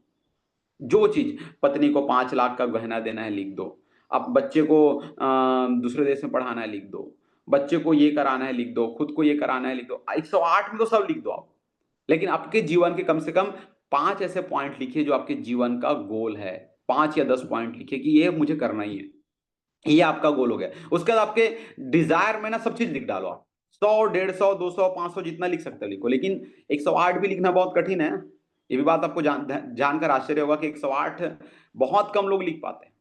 जो चीज़ पत्नी को 5 लाख का गहना देना है लिख दो। अब बच्चे को दूसरे देश में पढ़ाना है लिख दो। बच्चे को ये कराना है लिख दो, खुद को ये कराना है लिख दो। 108 में तो सब लिख दो आप। लेकिन आपके जीवन के कम से कम 5 ऐसे पॉइंट लिखिए जो आपके जीवन का गोल है। 5 या 10 पॉइंट लिखिए कि ये मुझे करना ही है। ये आपका गोल हो गया। उसके बाद आपके डिज़ायर में ना सब चीज़ लिख डालो आप। 100, 150, 200, 500 जितना लिख सकते हो लिखो। लेकिन 108 भी लिखना बहुत कठिन है। ये भी बात आपको जानकर आश्चर्य होगा कि 108 बहुत कम लोग लिख पाते हैं।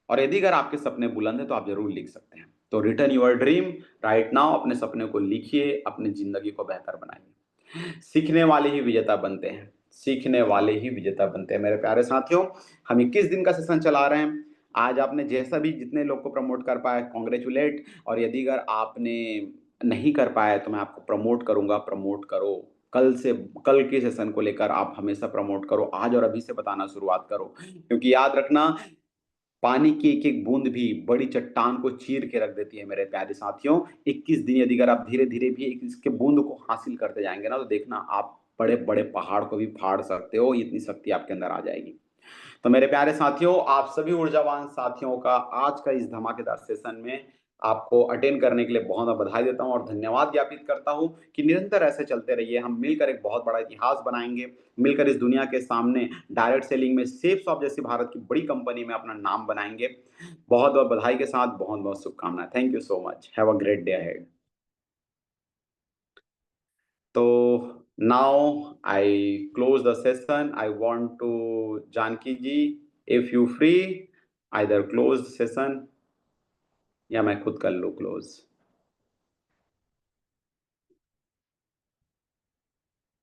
और यदि अगर आपके सपने बुलंद हैं तो आप ज़रूर लिख सकते हैं। तो written your dream right now, अपने सपने को लिखिए, अपनी ज़िंदगी को बेहतर बनाइए। सीखने वाले ही विजेता बनते हैं, सीखने वाले ही विजेता बनते हैं। मेरे प्यारे साथियों, हम 21 दिन का सेशन चला रहे हैं। आज आपने जैसा भी जितने लोग को प्रमोट कर पाया कांग्रेचुलेट, और यदि अगर आपने नहीं कर पाया तो मैं आपको प्रमोट करूँगा, प्रमोट करो। कल से कल के सेशन को लेकर आप हमेशा प्रमोट करो, आज और अभी से बताना शुरुआत करो। क्योंकि याद रखना, पानी की एक-एक बूंद भी बड़ी चट्टान को चीर के रख देती है मेरे प्यारे साथियों। 21 दिन यदि अगर आप धीरे-धीरे भी एक इसके बूँद को हासिल करते जाएँगे ना, तो देखना आप बड़े-बड़े पहाड़ को भी फाड़ सकते हो, इतनी शक्ति आपके अंदर आ जाएगी। तो मेरे प्यारे साथियों, आप सभी ऊर्जावान साथियों का आज का इस धमाकेदार सेशन में आपको अटेंड करने के लिए बहुत बधाई देता हूँ और धन्यवाद ज्ञापित करता हूँ कि निरंतर ऐसे चलते रहिए। हम मिलकर एक बहुत बड़ा इतिहास बनाएँगे, मिलकर इस दुनिया के सामने डायरेक्ट सेलिंग में सेफसॉफ्ट जैसी भारत की बड़ी कंपनी में अपना नाम बनाएँगे। बहुत-बहुत बधाई के साथ बहुत-बहुत शुभकामनाएँ। Thank you so much. Have a great day ahead. So now I close the session. I want to Janki ji, if you free, either close session या मैं खुद कर लूँ क्लोज।